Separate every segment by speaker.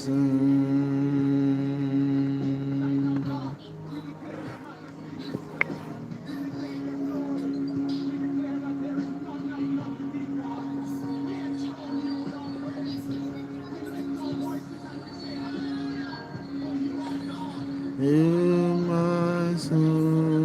Speaker 1: You my soul.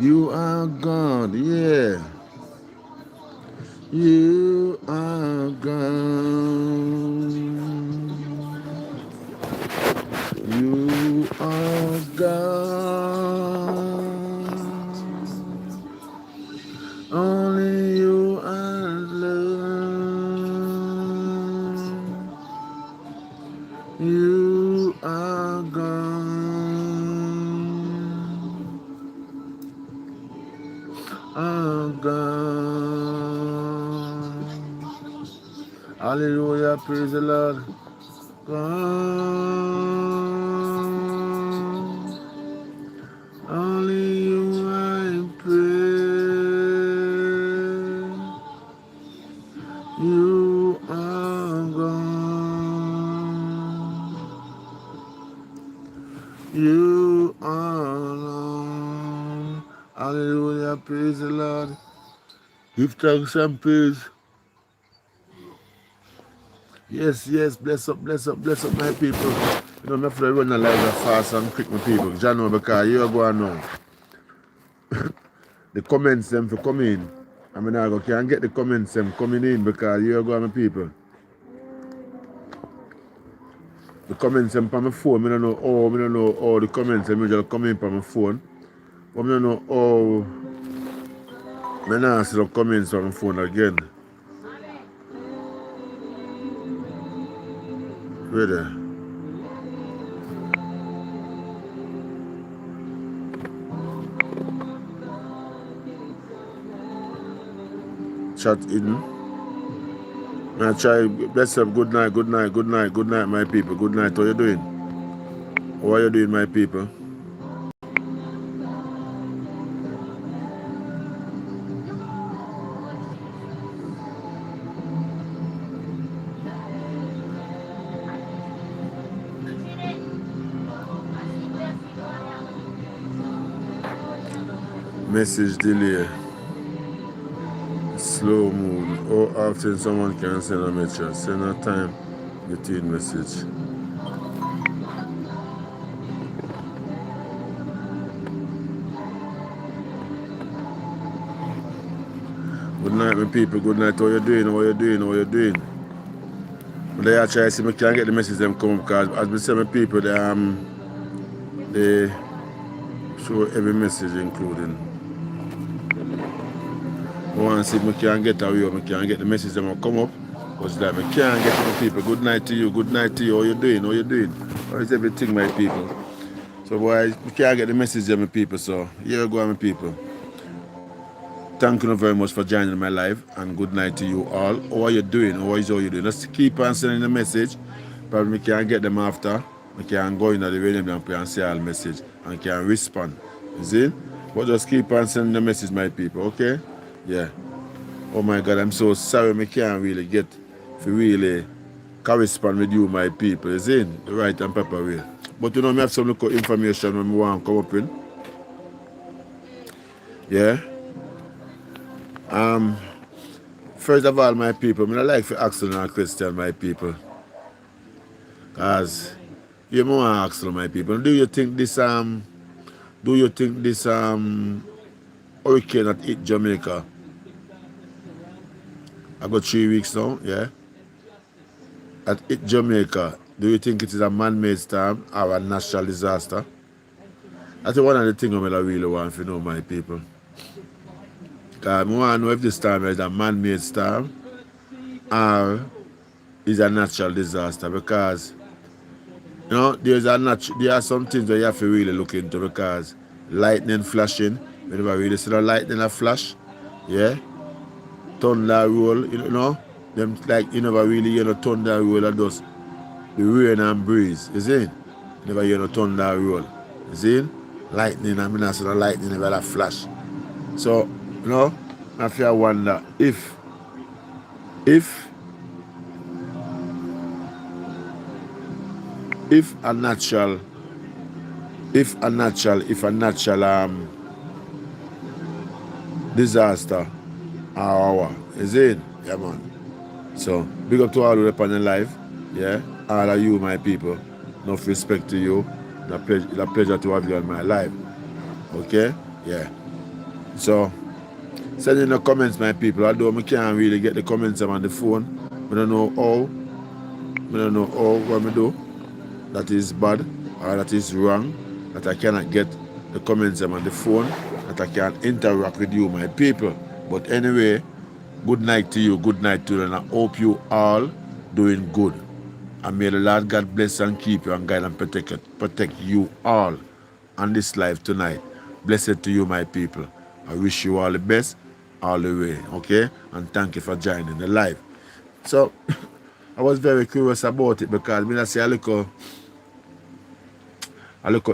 Speaker 1: You are God, yeah. You are God. You are God. Only you are love. You are God. Our God. Hallelujah, praise the Lord. God, only you I pray. You are God. You are Lord. Hallelujah, praise the Lord. Give thanks and praise. Yes, yes, bless up, my people. You know, I'm afraid run a live fast and quick, my people. You know, because you're going now. The comments them for come in. I mean, I can't get the comments them coming in because you're going, my people. The comments them on my phone, I don't know how the comments them usually come in on my phone. But I don't know how I not see the comments on my phone again. Ready? Chat in. I try, bless up, good night, my people. Good night, how you doing? How are you doing, my people? Message delay. Slow mood. How often someone can send a message? Send a time between message. Good night, my people. Good night. How you doing? How you doing? How you doing? But I try to see if I can get the message them come because as we say, my people, they show every message including. I want to see if I can get away or I can get the message them come up. Because that I can't get to my people. Good night to you. Good night to you. How you doing? How you doing? How is everything, my people? So boy, we can't get the message there, my people. So here we go, my people. Thank you very much for joining my live and good night to you all. How are you doing? How is all you doing? Just keep on sending the message. Probably we can get them after. We can go in at the radio and say all message and can respond. You see? But just keep on sending the message, my people, okay? Yeah. Oh my God, I'm so sorry I can't really get to really correspond with you, my people. You see? The right and proper way. But you know, I have some local information when I want to come up in. Yeah? First of all, my people, I like to ask you a question, my people. Because you want to ask you, my people, do you think this hurricane that hit Jamaica? I got 3 weeks now, yeah? That hit Jamaica, do you think it is a man-made storm or a natural disaster? That's one of the things I really want to know, my people. Because I want to know if this storm is a man-made storm or is a natural disaster. Because, you know, there are some things that you have to really look into because lightning flashing. We never really see the lightning a flash. Yeah. Thunder roll, you know. Them like you never really hear no thunder roll and just the rain and breeze. You see? Never hear no thunder roll. You see? Lightning, I mean I see the lightning never a flash. So, you know, I feel wonder if a natural disaster our is it? Yeah man. So big up to all who upon your life. Yeah. All of you my people. Enough respect to you. It's a pleasure to have you in my life. Okay? Yeah. So send in the comments my people. Although I can't really get the comments on the phone. I don't know how what I do. That is bad or that is wrong. That I cannot get the comments on the phone. That I can interact with you my people. But anyway, good night to you, good night to you, and I hope you all doing good. And may the Lord God bless and keep you and guide and protect you all on this life tonight. Blessed to you, my people. I wish you all the best all the way, okay? And thank you for joining the live. So, I was very curious about it because when I see a little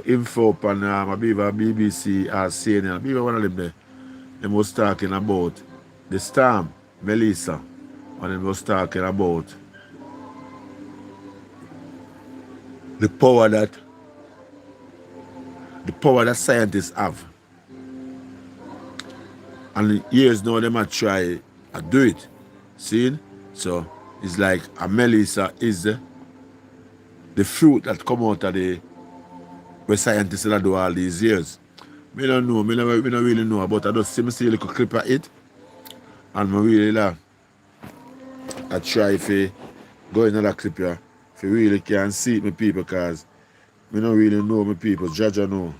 Speaker 1: info on I believe BBC or CNN, I believe one of them there, they was talking about the storm, Melissa, and they was talking about the power that scientists have. And years now they might try to do it. See? So it's like a Melissa is the fruit that come out of the where scientists that do all these years. Me don't know, me don't really know, but I just see a little clip of it. And I really like I try to go in another clip here. If you really can see it, my people, because I don't really know my people. Jaja know.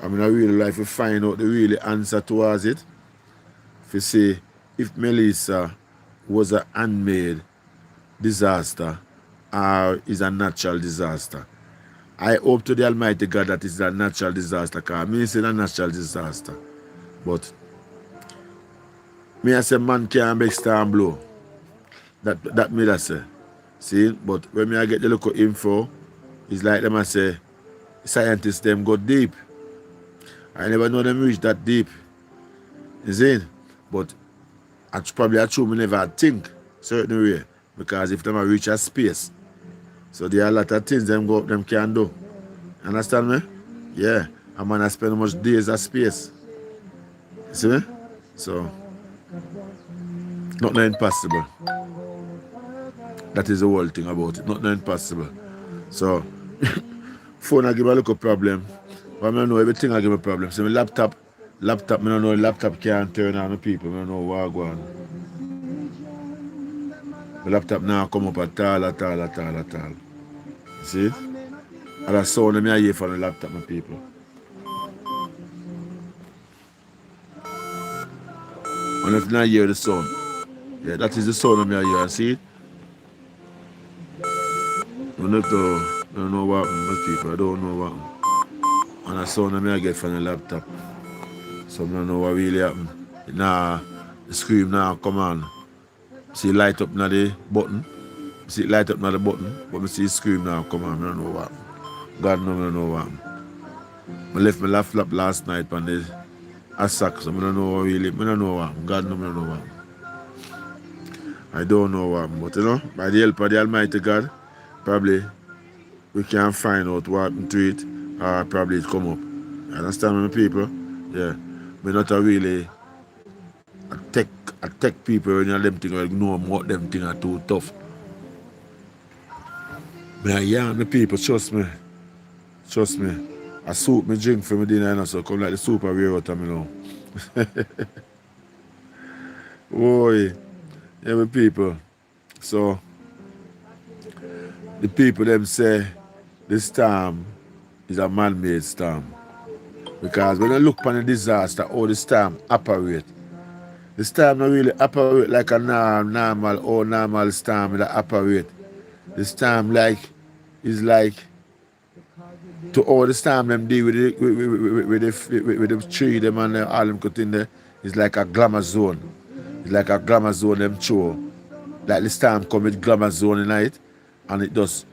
Speaker 1: I mean, I really like to find out the really answer towards it. If you say, if Melissa was a handmade disaster or is a natural disaster. I hope to the Almighty God that it's a natural disaster, because me say a natural disaster. But me I say man can't make storm blow. That me that say. See? But when me I get the local info, it's like them I say, scientists them go deep. I never know them reach that deep. You see? But probably true me never think certain way. Because if them reach a space, so there are a lot of things them can do. Understand me? Yeah. A man has spent much days at space. You see me? So nothing impossible. That is the whole thing about it. Nothing impossible. So phone I give a little problem. But I don't know everything I give a problem. So my laptop, me don't know laptop can't turn on the people. I don't know what go on. My laptop now come up at all. See it? And that sound I hear from the laptop, my people. And if not hear the sound, yeah, that is the sound I hear. See it? I don't know what happened, my people. I don't know what happened. And the sound I get from the laptop. So I don't know what really happened. Now, the screen now come on. See light up now the button. See it light up now the button. But I see the screen now come on. I don't know what happened. God knows I don't know what happened. I left my laptop last night on the sack, so I don't know really. I don't know what happened. God knows I don't know what happened. I don't know what happened. But you know, by the help of the Almighty God, probably we can find out what happened to it, or probably it come up. You understand me, people? Yeah. We're not a really tech people when you them things like know what them things are too tough. But yeah, the people, trust me. I soup me drink for me dinner and so come like the soup I wear out of me now. Boy, yeah, my people. So the people them say this storm is a man-made storm. Because when you look upon the disaster, how the storm operate, the storm not really operate like a normal storm that operate. The storm is like to all the time them deal with the tree them and all them cut in there. It's like a glamour zone. It's like a glamour zone them show. Like the storm come with glamour zone in it, and it does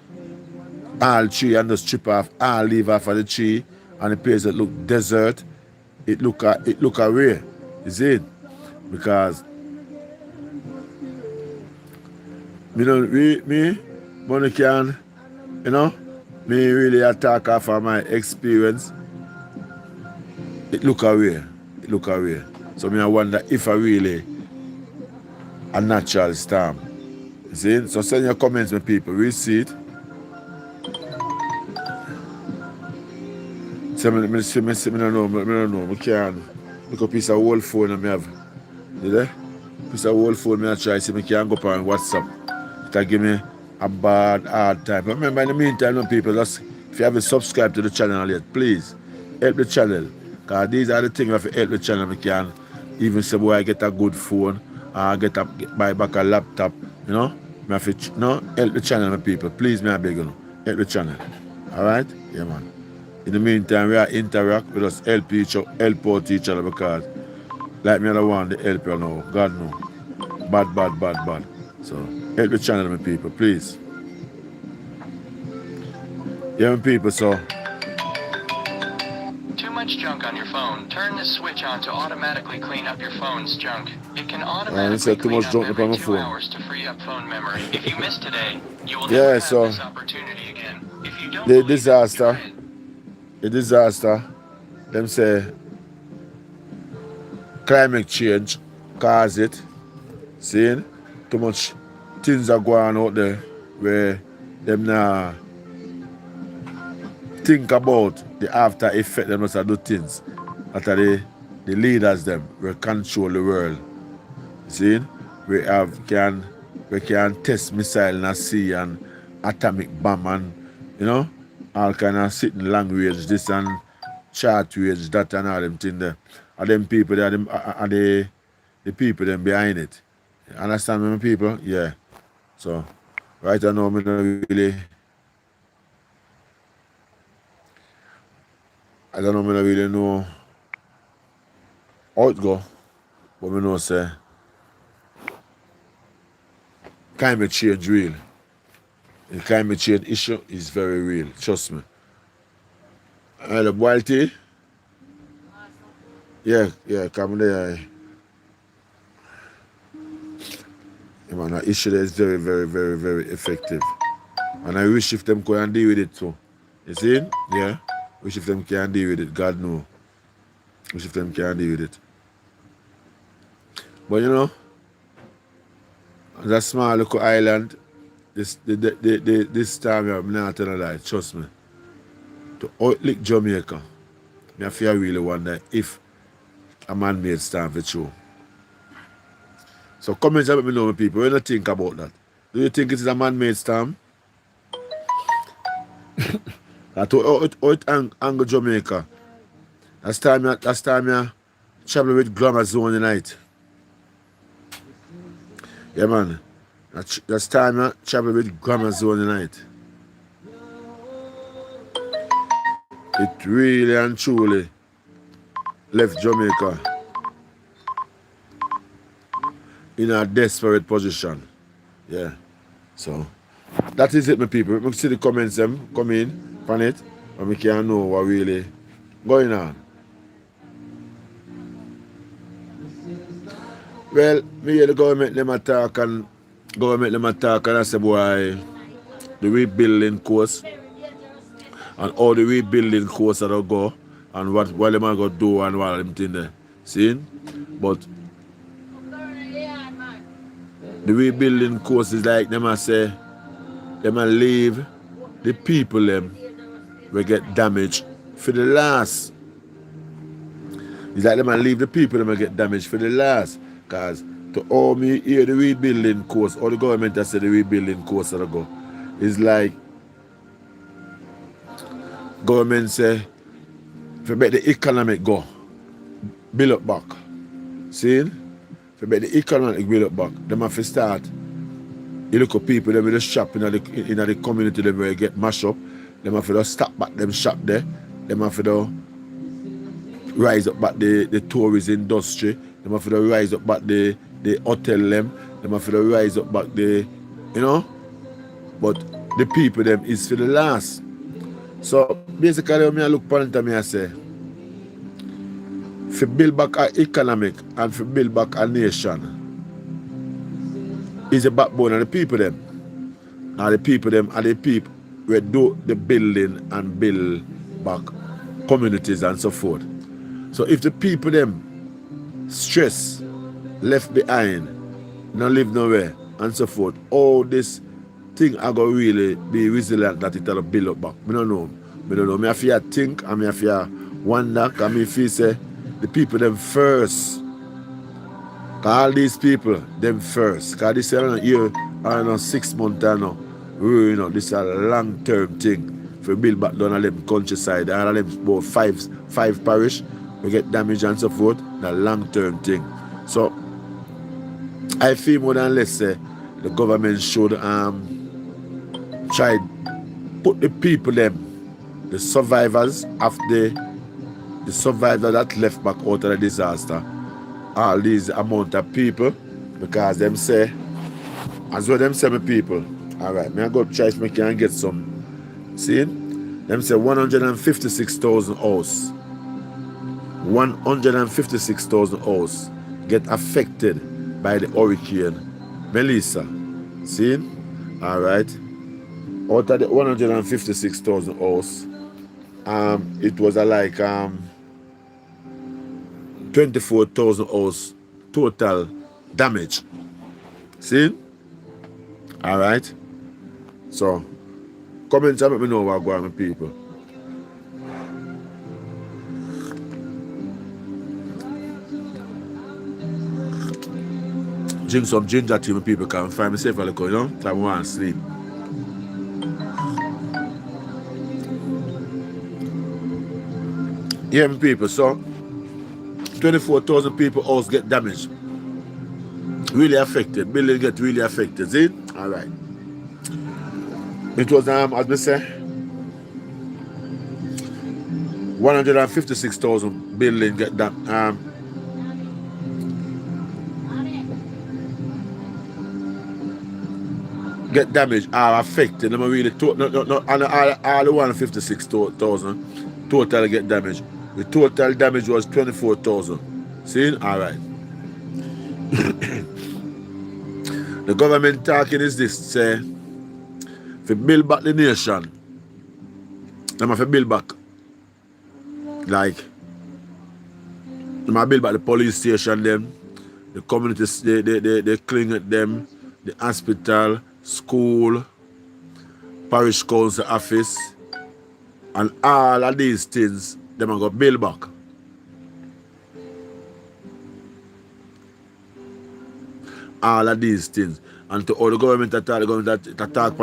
Speaker 1: all tree and just strip off all leaf off of the tree, and the place that look desert, it look away. You see it? Because money can, me really attack off of my experience. It look away. It look away. So me I wonder if I really a natural storm. You see? So send your comments, my people. We see it. So me don't know. I can't look a piece of old phone and me have. You know? Piece of old phone me I try see me can go up on WhatsApp. It'll give me a bad hard time. But remember in the meantime, no people, just if you haven't subscribed to the channel yet, please help the channel. Because these are the things that help the channel. We can even say boy I get a good phone or buy back a laptop, Me have to, help the channel, my people. Please me I beg you, help the channel. Alright? Yeah man. In the meantime, we are interact, we just help out each other because like me I don't want the help you now. God no. Bad. So help the channel, my people, please. Yeah, my people, so.
Speaker 2: Too much junk on your phone. Turn this switch on to automatically clean up your phone's junk. It can automatically clean up every 2 hours to free up phone memory. If you miss today, you will never have this opportunity again. If you don't
Speaker 1: the disaster, them say climate change cause it. Seeing too much things are going on out there where them now think about the after effect them must do things. That are the leaders them will control the world. See? We can test missile in the sea and atomic bomb and all kind of sitting language, this and chart wage, that and all them things there. And them people there are the people them behind it. You understand me, people? Yeah. So right now I don't really know how it go, but I know say climate change real. The climate change issue is very real, trust me. The boil tea? Yeah, come there. Yeah, man, the issue there is very, very, very, very effective. And I wish if them can deal with it too. You see? Yeah. Wish if them can deal with it. God know. Wish if them can deal with it. But that small little island, this time I'm not telling a lie, trust me. To outlick Jamaica, I feel really wonder if a man-made storm for true. So comment and let me know, people. What do you think about that? Do you think it is a man-made storm? That how it angle Jamaica. Last time I travel with glamour zone tonight. Yeah man. Last time I travel with glamour zone tonight. It really and truly left Jamaica in a desperate position. Yeah. So that is it, my people. We see the comments them come in on it, and we can know what really going on. Well, me hear the government them attack and I say boy the rebuilding course and all the rebuilding course that will go and what them are going to do and what them thing there. See? But the rebuilding course is like them say them leave the people them will get damaged for the last. It's like them leave the people them will get damaged for the last. Because to all me hear the rebuilding course, all the government has said the rebuilding course that go. It's like government say if you make the economic go, build up back. See? If you make the economic build up back, them have to start. You look at people, them with the shop in the community, them will get mashed up. Them have to stop back them shop there. Them have to rise up back the tourist industry. Them have to rise up back the hotel them. Them have to rise up back the, you know. But the people them is for the last. So basically when I look upon it and I say, for build back our economic and for build back a nation is the backbone of the people them. And the people them are the people who do the building and build back communities and so forth. So if the people them stress, left behind, not live nowhere and so forth, all this thing are going to really be resilient that it will build up back. I don't know. I have to think and I have to wonder and I feel say the people them first. All these people them first. Because this year, I don't know, 6 months now. You know, this is a long-term thing for build back down on them countryside. All of them about five parish we get damage and so forth. A long-term thing. So I feel more than less the government should try put the people them, the survivors of the survivor that left back out of the disaster, all these amount of people, because them say, as well them say my people, all right, may I go try if I can get some, see, them say 156,000 house, 156,000 house get affected by the hurricane Melissa, see, all right, out of the 156,000 house, it was like 24,000 house total damage. See? Alright? So, comment and let me know what going on, people. Drink some ginger tea, my people, can find myself a little, you know? I want to sleep. Yeah, my people, so 24,000 people house get damaged. Really affected. Building get really affected. See? Alright. It was as we say 156,000 building get get damaged are affected. I'm really all the 156,000 total get damaged. The total damage was 24,000. See? Alright. The government talking is this, say, if you build back the nation, them have to build back, like, them have to build back the police station, them, the communities, they clinic them, the hospital, school, parish council office, and all of these things, them are going to build back. All of these things. And to all the government attack on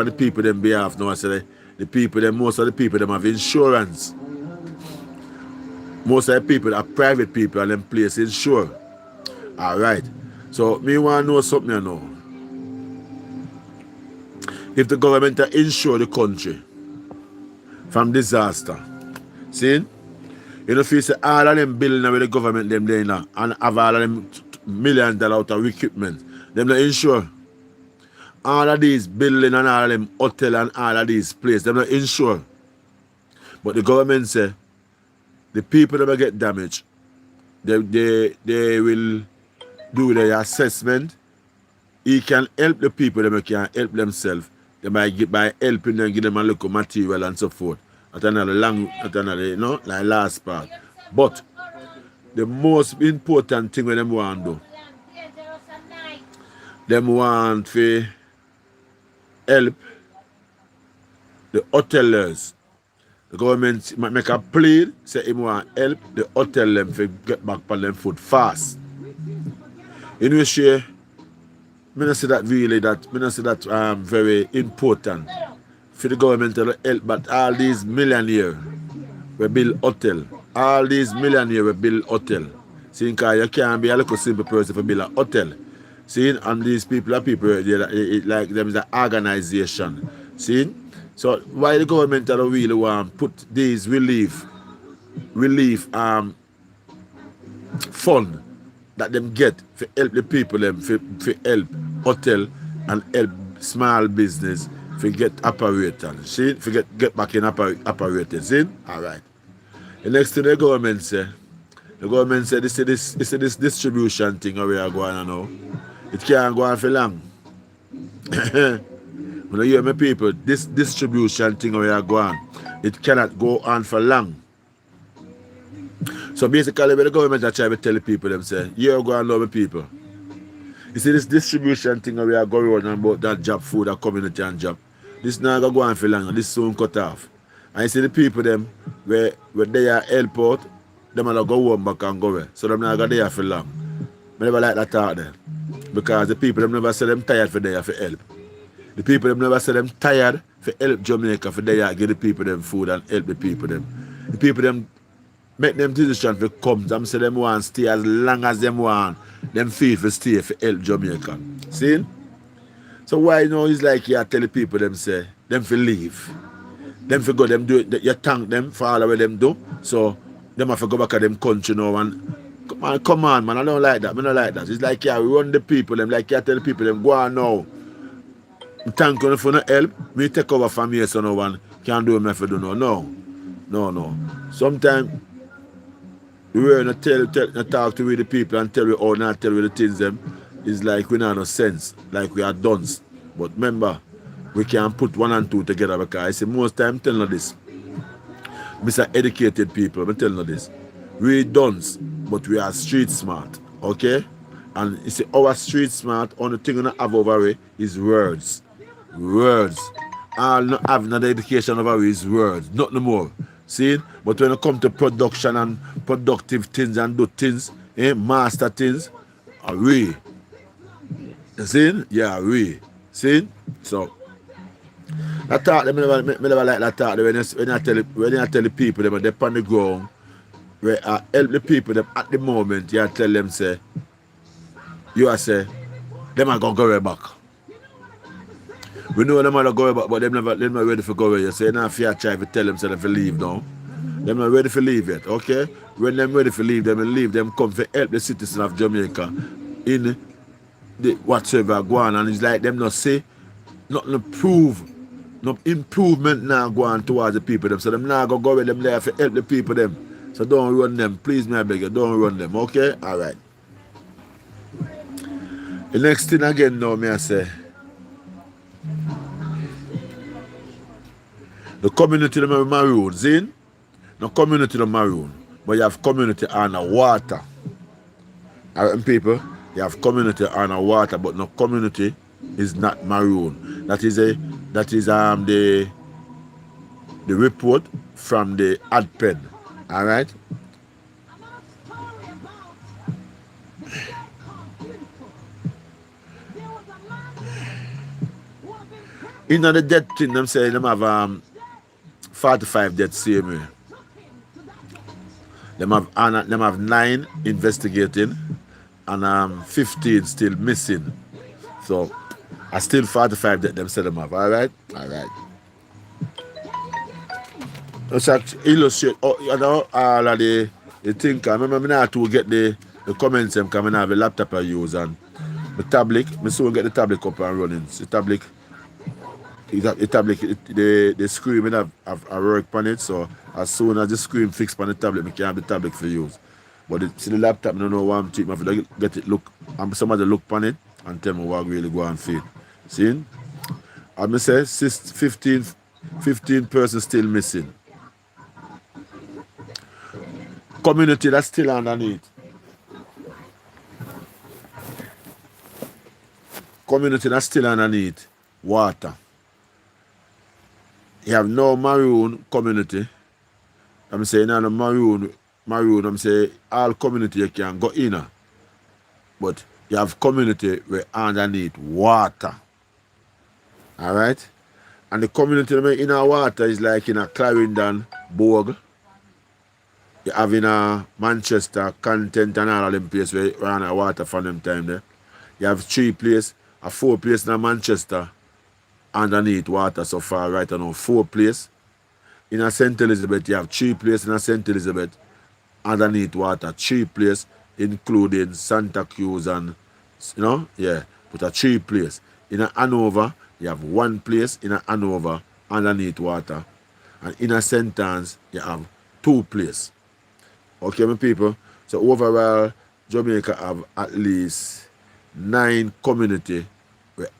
Speaker 1: the people them behalf now, I say the people them, most of the people them have insurance. Most of the people are private people and them place insure. Alright. So me want to know something you know. If the government insure the country from disaster, see? You know, if you say all of them building with the government them there now and have all of them $1 million out of equipment, them not insure. All of these building and all of them hotel and all of these places, them not insure. But the government say the people that will get damaged, they will do their assessment. He can help the people that can help themselves. They might get by helping them, give them a little material and so forth. At another you know, like last part. But the most important thing when them want to do, them want to help the hoteliers. The government might make a plea, say it want help the hotel them to get back on them foot fast. In which I don't see that really very important for the government to help, but all these millionaires will build hotel. All these millionaires will build hotel. See, because you can't be a little simple person to build a hotel. See, and these people are people, like them is an organization. See, So why the government don't really want put these relief fund that them get for help the people them for help hotel and help small business for get operators. See? For get back in operators. See? Alright. The next thing the government say this distribution thing where we are going on now. It can't go on for long. When you hear me people, this distribution thing where we are going, it cannot go on for long. So basically, when the government are trying to tell the people, them say, you're going to love the people. You see, this distribution thing we are going on about that job food, that community and job, this not going to go on for long, this soon cut off. And you see the people, them, where they are help out, them are go home back and go away. So them not going to there for long. I never like that thought there. Because the people, them never say them tired for there for help. The people, them never say them tired for help Jamaica, for there give the people them food and help the people them. The people, them, make them decision for come. Them say them want stay as long as them want. Them feel for stay for help Jamaica. See? So why you know it's like you tell the people them say them for leave. Them for go them do it. You thank them for all the way them do. So them have to go back to them country now and come on man, I don't like that. I don't like that. It's like we run the people them like you tell the people them go on now. Thank you for no help. Me take over from here so no one can do me for do no. No. Sometimes we not talk to the people and tell you all not tell you the things them is like we not no sense, like we are dunce. But remember, we can put one and two together because I say most time telling you this. Mr. Educated people, I'm telling you this. We dunce, but we are street smart, okay? And you see our street smart, only thing we have over here is words. Words. All not have no education over here is words, not no more. See? But when it comes to production and productive things and do things, master things, we. You see? Yeah, we. See? So, that thought, I never like that thought when I tell the people them they're on the ground, where I help the people them at the moment, you tell them say, you are say, them are going to go back. We know them are going back, but they're not ready for go away. You say, now if you try to tell them so they for leave now. They're not ready for leave yet, okay? When they're ready for leave, them come to help the citizens of Jamaica in the whatsoever go on. And it's like them not say, nothing to prove, no improvement now go on towards the people them. So them now go away, them there to help the people them. So don't run them. Please, me I beg you, don't run them, okay? All right. The next thing again now, me I say, the community them are maroon, see? No community them maroon, but you have community on the water. Alright, people, you have community on the water, but no community is not maroon. That is the report from the ADPEN. Alright? In the death thing, them say them have 45 deaths same way. Them have 9 investigating and 15 still missing. So I still 45 that them say them have. Alright? Alright. Let's illustrate all of the thing. I remember me now to get the comments them because I have a laptop I use and the tablet, I soon get the tablet up and running. The tablet the screen I work on it, so as soon as the screen fixed on the tablet, I can have the tablet for use. But see the laptop, I don't know what I'm cheap. I have to get it look and somebody look on it and tell me what really go and feel. See? I say 15 persons still missing. Community that's still underneath. Community that's still underneath water. You have no maroon community. I'm saying no maroon, I'm saying all community you can go in. But you have community where underneath water. Alright? And the community in our water is like in a Clarendon, Bourg. You have in a Manchester, Content and all of them places where you run water from them time there. You have 3 places, 4 places in Manchester underneath water so far right now. 4 places. In a St. Elizabeth, you have 3 places in a St. Elizabeth underneath water. 3 places, including Santa Cruz and, but a 3 places. In a Hanover, you have 1 place in a Hanover underneath water. And in a St. Anne's, you have 2 places. Okay, my people? So overall, Jamaica have at least 9 communities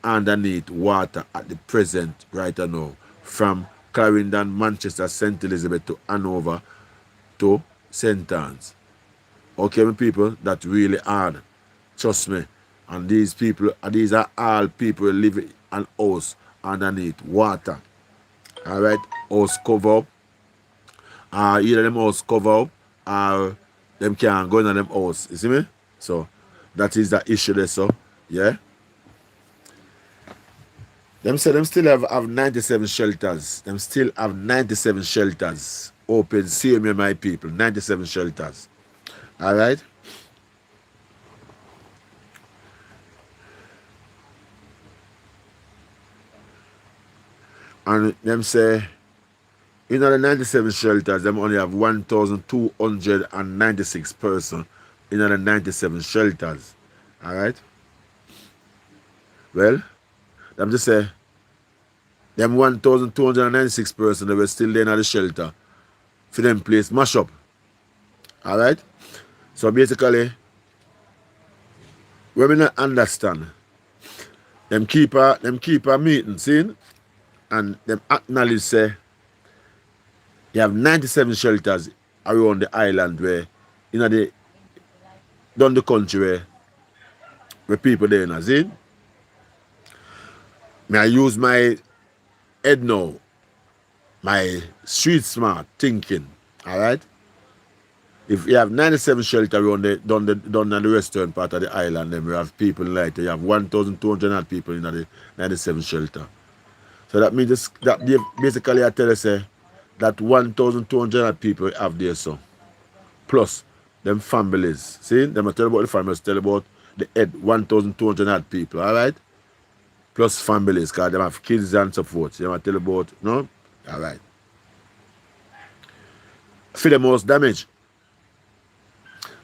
Speaker 1: underneath water at the present right now. From Clarendon, Manchester, St. Elizabeth to Hanover to St. Anne's. Okay, my people? That's really hard. Trust me. And these are all people living in house underneath water. Alright? House cover up. Either them house cover up or them can't go in them house. You see me? So that is the issue there, so yeah. Them say them still have 97 shelters. Them still have 97 shelters open. See me, my people. 97 shelters. Alright? And them say in the 97 shelters, them only have 1,296 persons in the 97 shelters. Alright? Well, them just say them 1,296 persons that were still there in the shelter for them place mash up. Alright? So basically, when we not understand, them keep a meeting, see? And them acknowledge say you have 97 shelters around the island where down the country where people there now, see? May I use my head now, my street smart thinking, alright? If you have 97 shelters around down the western part of the island, then we have people like you have 1,200 people in the 97 shelter. So that means that basically I tell you say that 1,200 people have there so. Plus them families. See? Them I tell about the families, tell about the head 1,200 people, alright? Plus families, because they have kids and so forth. You know, I tell about, no? Alright. For the most damage,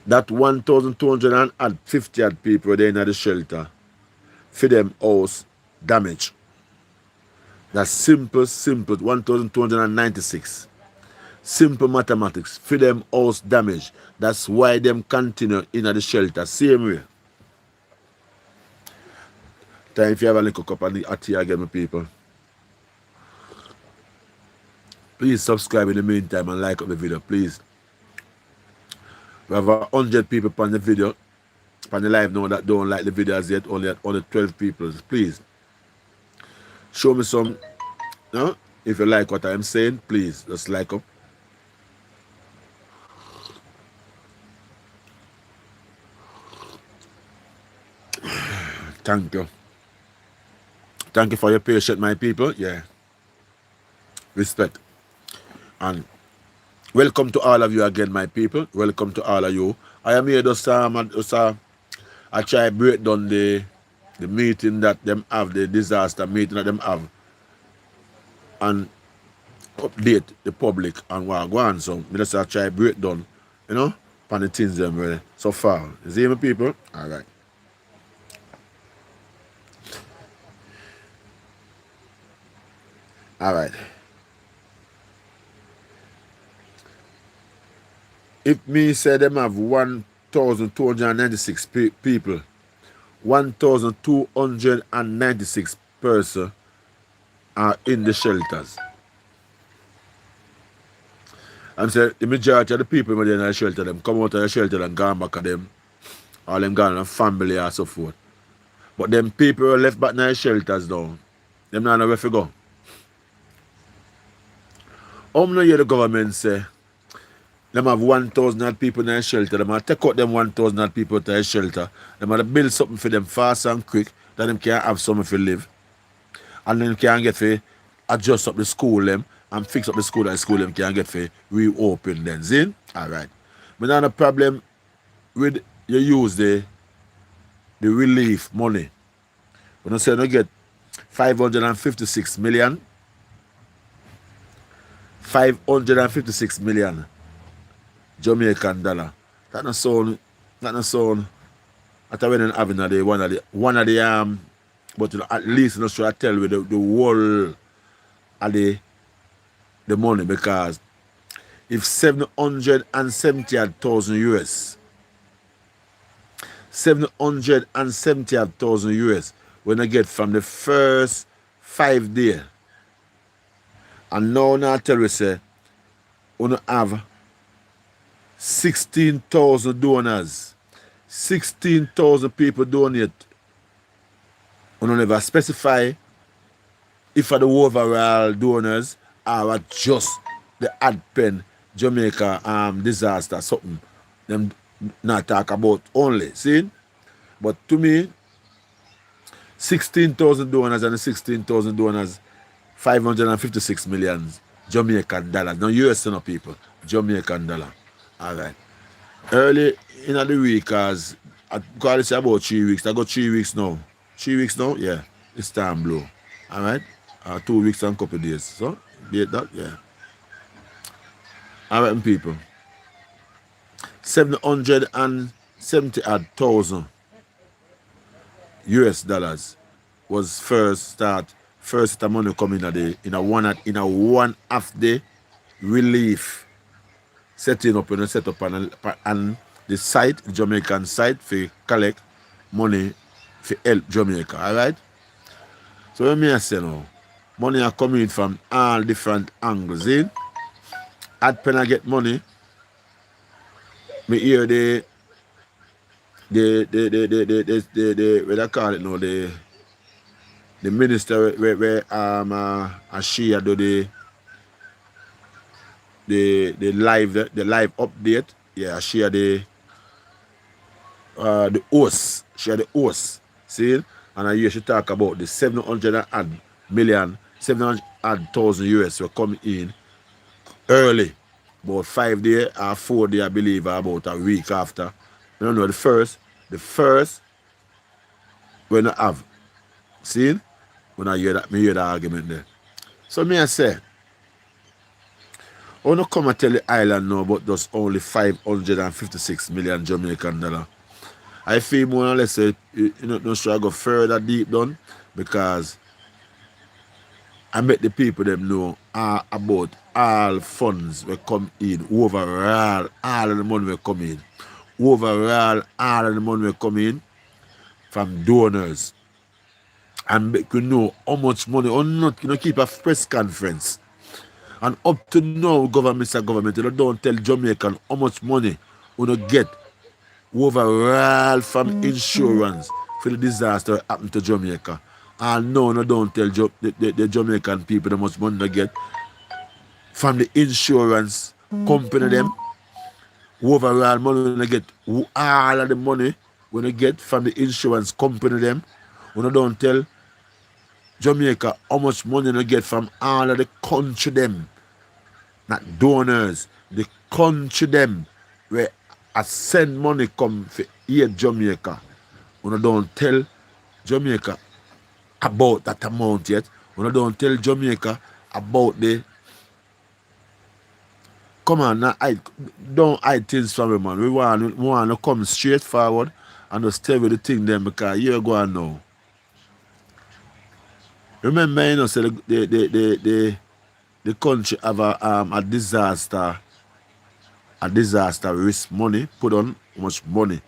Speaker 1: that 1,250 people there in the shelter, for them house damage. That's simple, 1,296. Simple mathematics. For them house damage. That's why them continue in the shelter. Same way. Time if you have a little cup of the tea again, my people. Please subscribe in the meantime and like up the video, please. We have 100 people on the video, on the live now that don't like the videos yet, only 12 people. Please. Show me some, no? If you like what I'm saying, please, just like up. Thank you. Thank you for your patience, my people. Yeah. Respect. And welcome to all of you again, my people. Welcome to all of you. I am here just I try break down the meeting that them have, the disaster meeting that them have, and update the public on what go on. So I just try break down, on the things them really so far. You see my people? Alright. Alright. If me say them have 1,296 people, 1,296 persons are in the shelters. I'm saying the majority of the people in the shelter, them come out of the shelter and gone back at them, or them gone and family and so forth. But them people are left back in the shelters now, them not know where to go. How many hear the government say them have 1,000 people in the shelter, them have take out them 1,000 people to the shelter, them have to build something for them fast and quick, that them can have something to live. And then can get to adjust up the school them and fix up the school and school them can get to reopen then. See? Alright. But now the problem with you use the relief money. When I say you get 556 million. 556 million Jamaican dollar. That not sound. After when having one of the but at least not sure I tell you the whole of the money, because if 770,000 US, 770,000 US when I get from the first 5 days, and now I tell you say we have 16,000 donors, 16,000 people donate. We don't never specify if are the overall donors or just the AdPen Jamaica disaster something them not talk about only. See? But to me, 16,000 donors and the 16,000 donors, 556 million Jamaican dollars. No US no people, Jamaican dollar. All right. Early in the week, as I got to say about 3 weeks. I got 3 weeks now. 3 weeks now? Yeah. It's time blow. All right. 2 weeks and a couple of days. So, date that? Yeah. All right, people. 770,000 US dollars was first the money coming in a one half day relief setting up and set up and the site, the Jamaican site, for collect money for help Jamaica. All right. So when I say now, money are coming from all different angles. In AdPen I get money. Me hear the what I call it now, the minister where she do the live update. Yeah, she had the host. She had the host. See? And I hear she talk about the 700,000 US will come in early. About 5 days or 4 days, I believe, or about a week after. I don't know, the first when I have. See? When I hear the argument there. So me I say, I want to come and tell the island now about just only 556 million Jamaican dollar. I feel more or less you not sure I go further deep down, because I make the people them know about all funds will come in, overall, all of the money will come in. Overall, all of the money will come in from donors. And make you know how much money, or not, keep a press conference. And up to now, government, don't tell Jamaican how much money you get overall from insurance for the disaster that happened to Jamaica. And no, don't tell the Jamaican people how much money they get from the insurance company them. Overall money they get, all of the money when they get from the insurance company them. When don't tell Jamaica how much money they get from all of the country them. Not donors, the country them where I send money come for here Jamaica. When I don't tell Jamaica about that amount yet. When I don't tell Jamaica about the come on now, don't hide things from me, man. We want to come straight forward and just tell you the thing then, because you're going now. Remember, say the country have a disaster risk money put on, how much money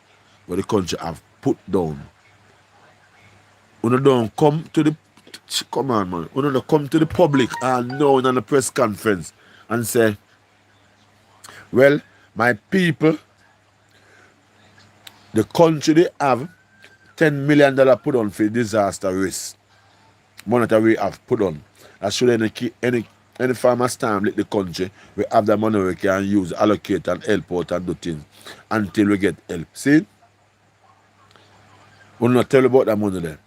Speaker 1: what the country have put down. When don't come to the come on, man. When don't come to the public and now in a press conference and say, well, my people, the country they have $10 million put on for disaster risk. Monetary have put on. I should any farmer stamp like the country, we have the money we can use, allocate and help out and do things until we get help. See? We'll not tell you about that money there.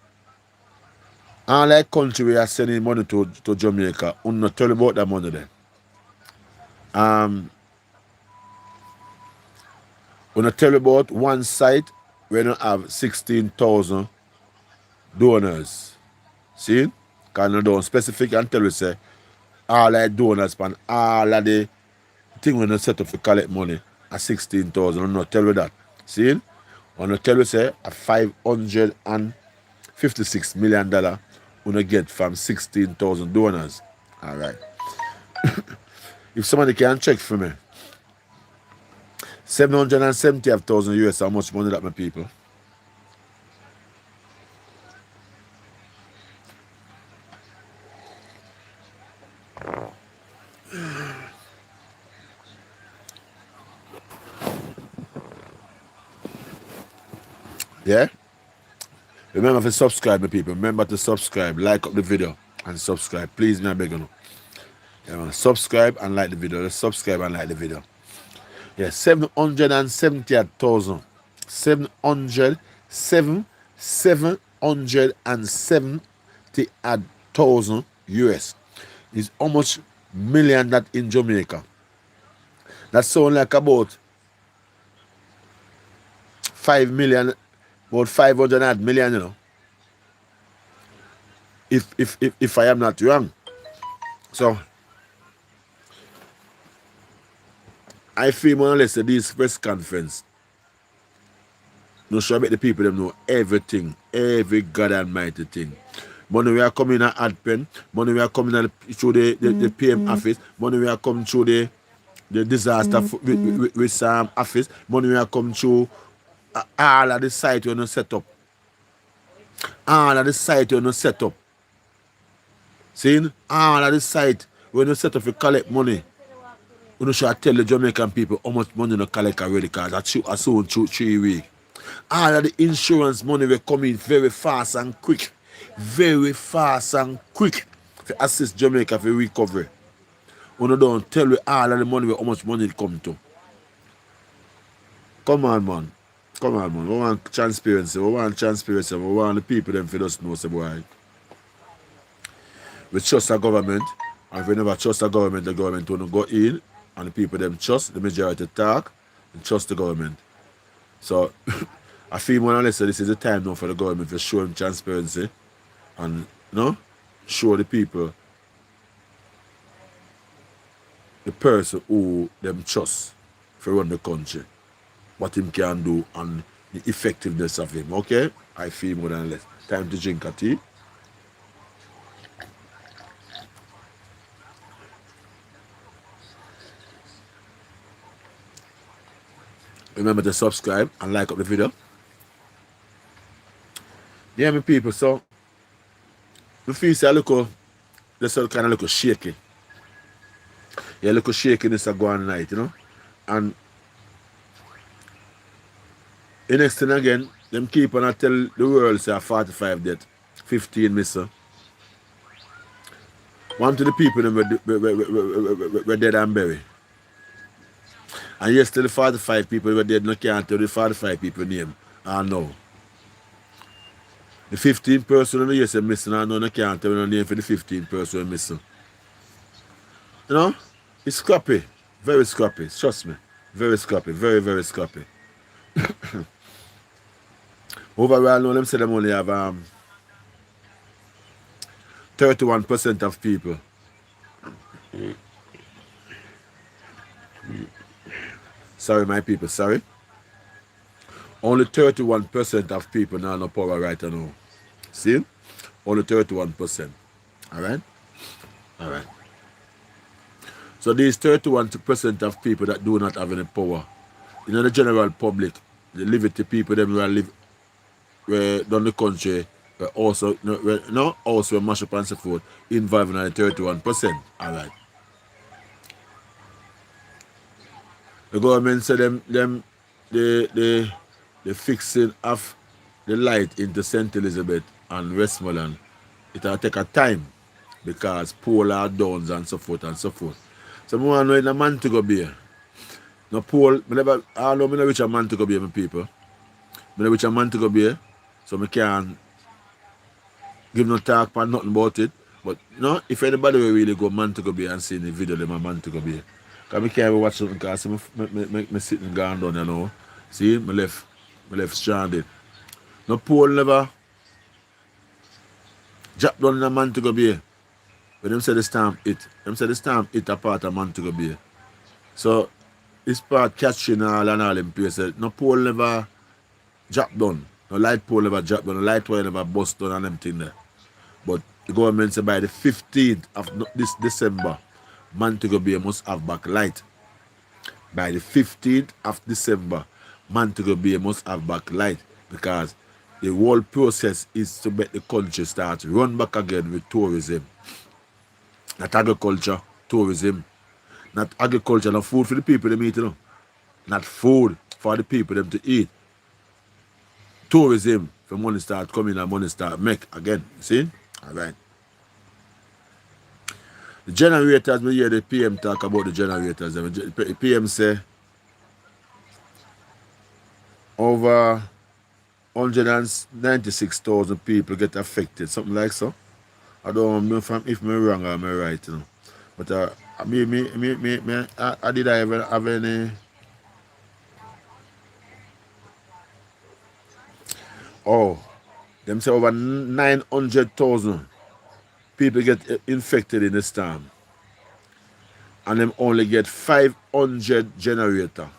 Speaker 1: All that country we are sending money to Jamaica, we'll not tell you about that money there. We'll not tell you about one site where we have 16,000 donors. See? Because you don't specific and tell you say all the donors and all of the thing when you set up to collect money at 16,000. I'm not tell you that. See? When I tell you say a $556 million when get from 16,000 donors. Alright. If somebody can check for me, 770,000 US, how much money that my people? Yeah? Remember to subscribe, my people. Remember to subscribe, like up the video, and subscribe. Please, me I beg you. Yeah, subscribe and like the video. Let's subscribe and like the video. Yeah, 770,000. 770,000 US is how much million that in Jamaica. That sound like about 5 million, about 500 million, you know. If I am not wrong. So I feel more or less that this press conference no sure make the people them know everything, every God Almighty thing. Money we are coming at AdPen, money we are coming through the PM office, money we are coming through the disaster with some office, money we are coming through all of the site we not set up. All of the site we not set up. See? All of the site we not set up to collect money. We don't should tell the Jamaican people how much money we collect already because I soon 3 weeks. All of the insurance money will come in very fast and quick. Very fast and quick to assist Jamaica for recovery. We don't tell you all of the money how much money it come to. Come on, man. Come on, man. We want transparency. We want transparency. We want the people them for us know, say, boy. We trust the government. And if we never trust the government will go in. And the people them trust, the majority talk, and trust the government. So, I feel more or less that this is the time now for the government to show them transparency and, show the people the person who them trust for run the country, what him can do and the effectiveness of him, okay? I feel more than less. Time to drink a tea. Remember to subscribe and like up the video. Yeah, my people, so the face I look this kind of look shaky. Yeah, look shaky this go on night, And the next thing again, them keep on tell the world say 45 dead, 15 missing. One to the people them were dead and buried. And yesterday the 45 people were dead, no can't tell the 45 people name. I know. The 15 person on the yes missing, I know no can't tell no name for the 15 person missing. It's scrappy. Very scrappy. Trust me. Very scrappy. Very, very scrappy. Overall, now them say them only have 31% of people. Sorry, my people, sorry. Only 31% of people now no power right now. See? Only 31%. Alright? Alright. So these 31% of people that do not have any power, the general public, the liberty people, them who live down the country, also mash up and so forth, involved in the 31%. Alright. The government said the fixing of the light into St. Elizabeth and Westmoreland, it will take a time because pole are downs and so forth and so forth. So I want to know in a Montego Bay. No pole, I don't reach a Montego Bay, my people. I reach a Montego Bay, so I can't give no talk about nothing about it. But if anybody will really go Montego Bay and see the video of them at Montego Bay. Because I can't watch something because I'm sitting gone down, See, my left stranded. No pole never Drop down in a Montego Bay. When them say the storm hit. Them say the storm hit a part of Montego Bay. So this part catching all and all in places. No pole never drop down. No light pole never drop down. No light wire never bust down and them thing there. But the government said by the 15th of this December, Montego Bay must have back light. By the 15th of December, Montego Bay must have back light because the whole process is to make the country start run back again with tourism. Not agriculture, tourism. Not agriculture, not food for the people them eat, you know. Not food for the people them to eat. Tourism, for money start coming and money start make again. See? Alright. The generators, we hear the PM talk about the generators. The PM say over 196,000 people get affected, something like so. I don't know if I'm wrong or I'm right, you know. But I did I ever have any? Oh, them say over 900,000 people get infected in the storm. And them only get 500 generator.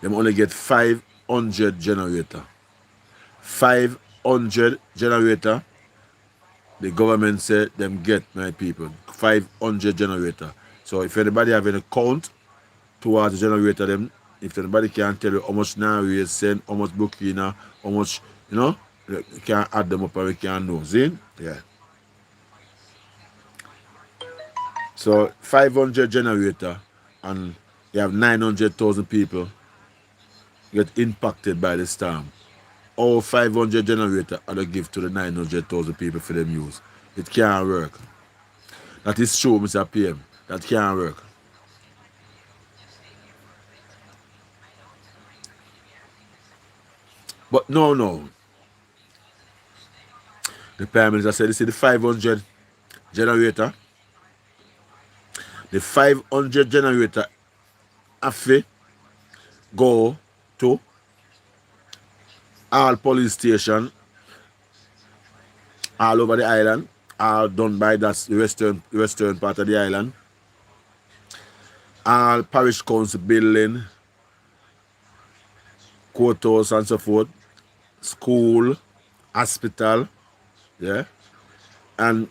Speaker 1: Them only get 500 generator. 500 generator. The government said them get, my people, 500 generator. So if anybody have any count towards the generator, them, if anybody can tell you how much now we send, how much Burkina, how much, you know, you can add them up and we can know. See? Yeah. So 500 generator and you have 900,000 people get impacted by the storm. All 500 generator are to give to the 900,000 people for them use. It can't work. That is true, Mr. PM. That can't work. But no. The Prime Minister said, this is the 500 generator. The 500 generator have to go to all police stations all over the island, all done by that western part of the island, all parish council building, courthouse and so forth, school, hospital, yeah, and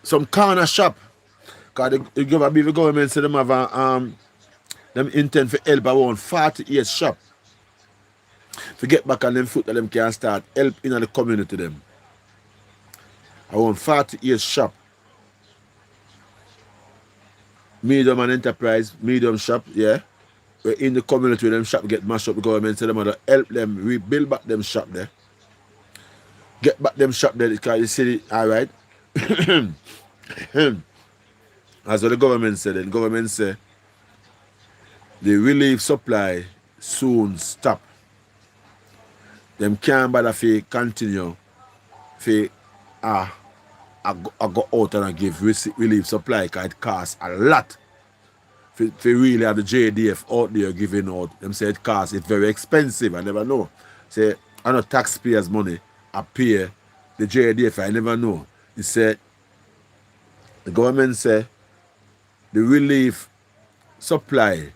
Speaker 1: some corner shop. Because the government say them have them intend for help around 48 shop. To get back on them foot that them can start help in the community them. Around 48 shop. Medium and enterprise, medium shop, yeah. Where in the community where them shop get mashed up, the government say them have to help them rebuild back them shop there. Get back them shop there because you see it, alright. As what the government said, the government said the relief supply soon stop. Them can't bother to continue to go out and give relief supply because it costs a lot. For really have the JDF out there giving out. Them say it costs, it's very expensive, I never know. Say, I know taxpayers' money, I pay the JDF, I never know. He said, the government said, the relief supply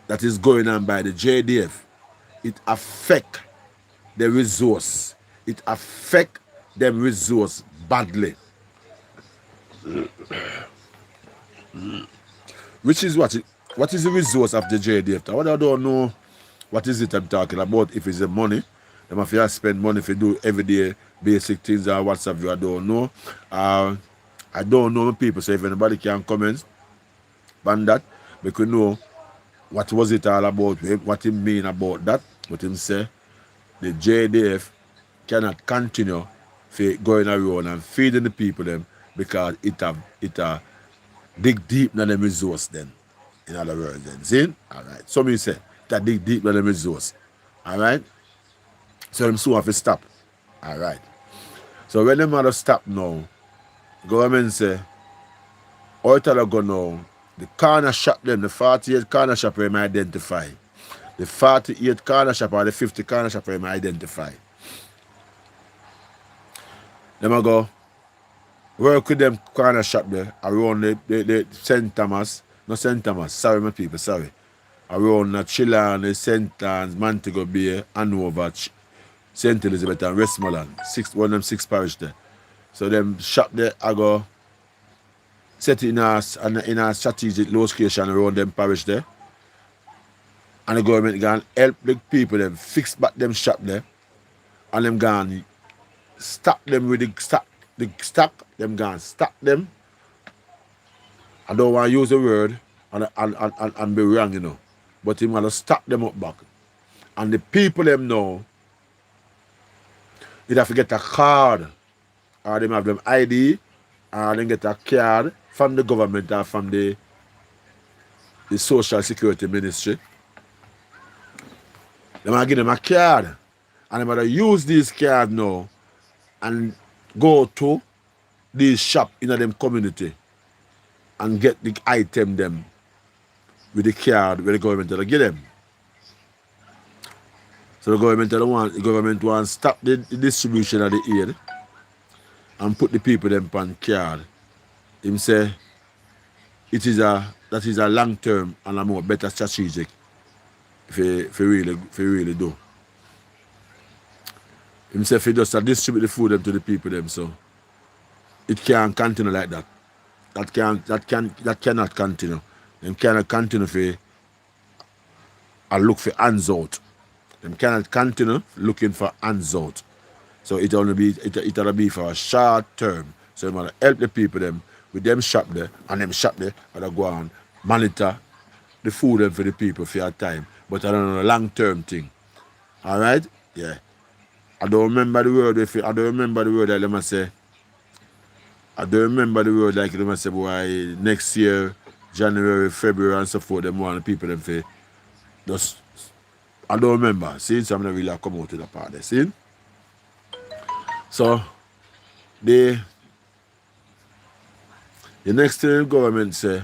Speaker 1: that is going on by the JDF, it affect the resource. It affect them resource badly. Which is what is the resource of the JDF? What I don't know what is it I'm talking about. If it's the money, them have to spend money if you do everyday basic things or what's have you, I don't know. I don't know people, so if anybody can comment on that, we could know what was it all about, what he mean about that, what him say. The JDF cannot continue going around and feeding the people them because it dig deep in the resource then. In other words then. See? Alright. So me say that dig deep in the resource. Alright? So them soon have to stop. Alright. So when them have to stop now, government say, how it all go now, the corner shop them, the 48 corner shop we identify. The 48 corner shop or the 50 corner shop I identify. Them I go work with them corner shop there around the St. Thomas. No St. Thomas, sorry my people, sorry. Around Chillan, St. Anne's, Montego Bay, Hanover, St. Elizabeth and Westmoreland. One of them 6 parish there. So them shop there I go set it in a strategic location around them parish there. And the government can help the people them fix back them shop there. And them can stop them with the stock, them can stop them. I don't want to use the word and be wrong, you know. But him want to stop them up back. And the people them know they have to get a card or them have them ID or they get a card from the government or from the Social Security Ministry. They might give them a card. And they might use these cards now and go to these shop in them community and get the item them with the card where the government will give them. So the government wants to stop the distribution of the aid and put the people them on card. Him say that is a long term and a more better strategic if you really do. Him say if you just distribute the food them to the people them, so it can't continue like that. That cannot continue. Them cannot continue for look for hands out. Them cannot continue looking for hands out. So it'll be for a short term. So you want to help the people them with them shop there and them shop there and go and monitor the food them for the people for your time. But I don't know a long term thing. Alright? Yeah. I don't remember the word like them say. I don't remember the word like them say boy next year, January, February and so forth, them want the people them for just I don't remember. See, so I'm not really come out to the part there. See? So the next thing the government say,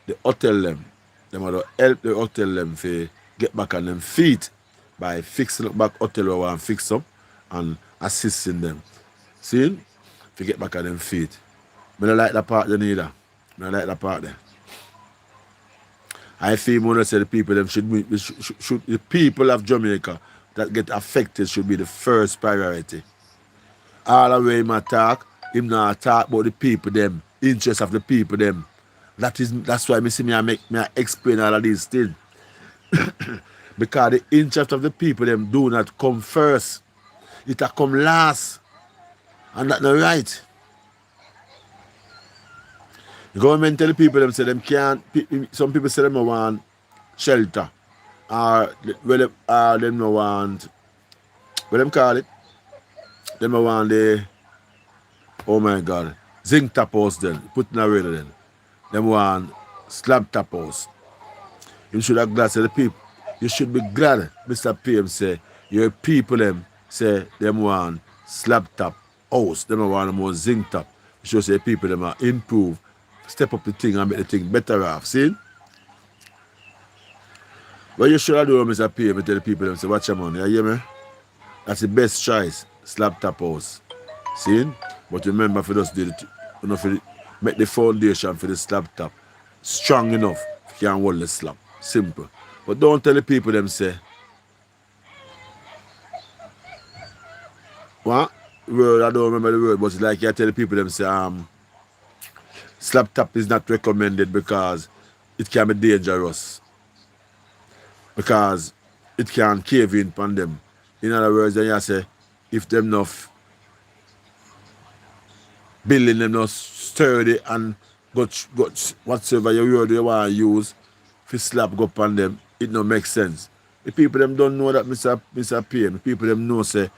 Speaker 1: the hotel them want to help the hotel them for get back on them feet by fixing up back hotel where want to fix up and assisting them. See? To get back on them feet. I don't like that part there neither. I don't like that part there. I feel more say the people them should the people of Jamaica that get affected should be the first priority. All the way him talk about the people them, interest of the people them. That's why I explain all of these things. Because the interest of the people them do not come first. It come last. And that's not right. The government tell the people them say them can't. Some people say them want shelter, or them no want. What them call it? Them want the. Oh my God, zinc top house then. Put in a radio then. Them want slab top house. You should have glad say the people. You should be glad, Mr. PM say your people them say them want slab top house. Them want more zinc top. You should say people them are improve. Step up the thing and make the thing better off. See? What you should do, Mr. P, tell the people them say, watch your money, you hear me? That's the best choice, slab top house. See? But remember for us make the foundation for the slab top strong enough if you can hold the slab. Simple. But don't tell the people them say what? Word, I don't remember the word, but it's like you tell the people them say slab top is not recommended because it can be dangerous. Because it can cave in upon them. In other words, then you say, if them not building them not sturdy and got whatsoever you want to use, if you slap go upon them, it don't make sense. The people them don't know that Mr. PM. The people them know say,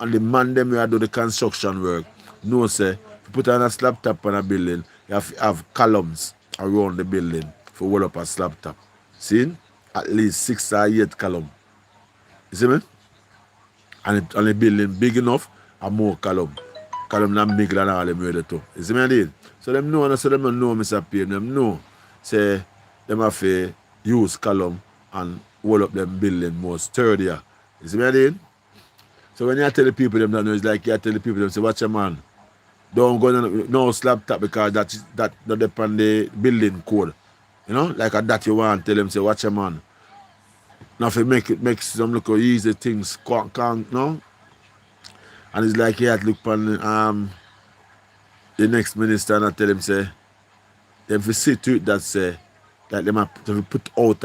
Speaker 1: and the man them who do the construction work, know say, if you put on a slab top on a building, you have to have columns around the building for hold up a slab top. See? At least 6 or 8 columns. You see me? And the building big enough and more column. Column not big than all them ready too. You see me I did? So them know, Mr. PM, them know. Say them have to use column and hold up them building more sturdier. You see what I mean? So when you tell the people them that know, it's like you tell the people them say, watch your man. Don't go no slab top because that not depend on the building code. You know, like a that you want, tell them say, watch your man. Now if you make some look easy things can't, no? And it's like you had to look on the next minister and I tell him say, them if see to it that say that them have to put out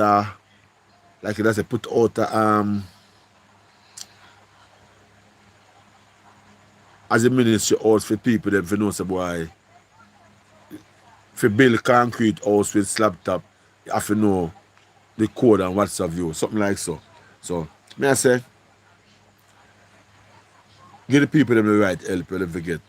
Speaker 1: like that's a put out as a ministry house for people them for know say boy for build concrete house with slab top, you have to know the code and what's of you, something like so. So may I say give the people them the right help for them to get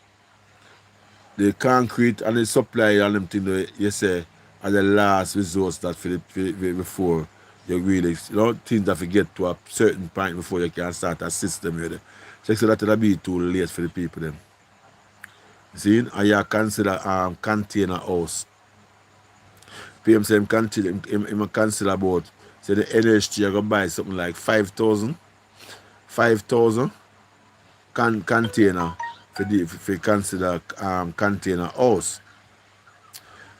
Speaker 1: the concrete and the supply and them thing that you say are the last resource that for before you really, you know, things that you get to a certain point before you can start a system with it. So that will be too late for the people them. See, and you consider container house. PM say him consider about say the NHT you go buy something like 5,000 container for consider container house.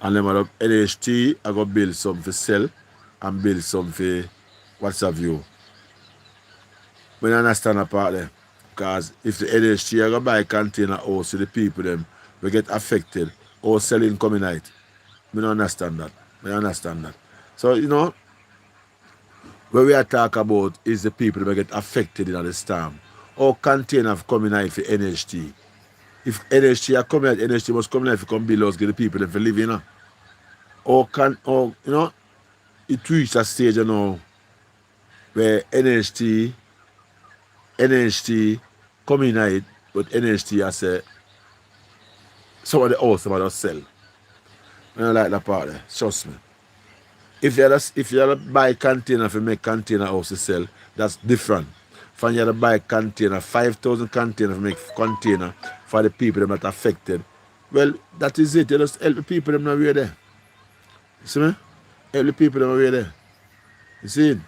Speaker 1: And then NHT I go build some for sell and build some for what's have you. When I understand that part there. Because if the NHT I go buy container house to the people them will get affected or selling coming out. I don't understand that. I understand that. So, you know, what we are talking about is the people that get affected in the storm. Or container coming out for NHT. If NHT are coming out, NHT must come out to come build us, get the people them for live, you know. Or you know, it reached a stage, you know, where NHT coming out, but NHT has say some of the house somebody sell. I don't like that part there, trust me. If you buy container for make container house to sell, that's different. From you buy container, 5,000 container for make container for the people that are affected. Well, that is it. You just help the people them not there. You see me? Help the people them not there. You see it?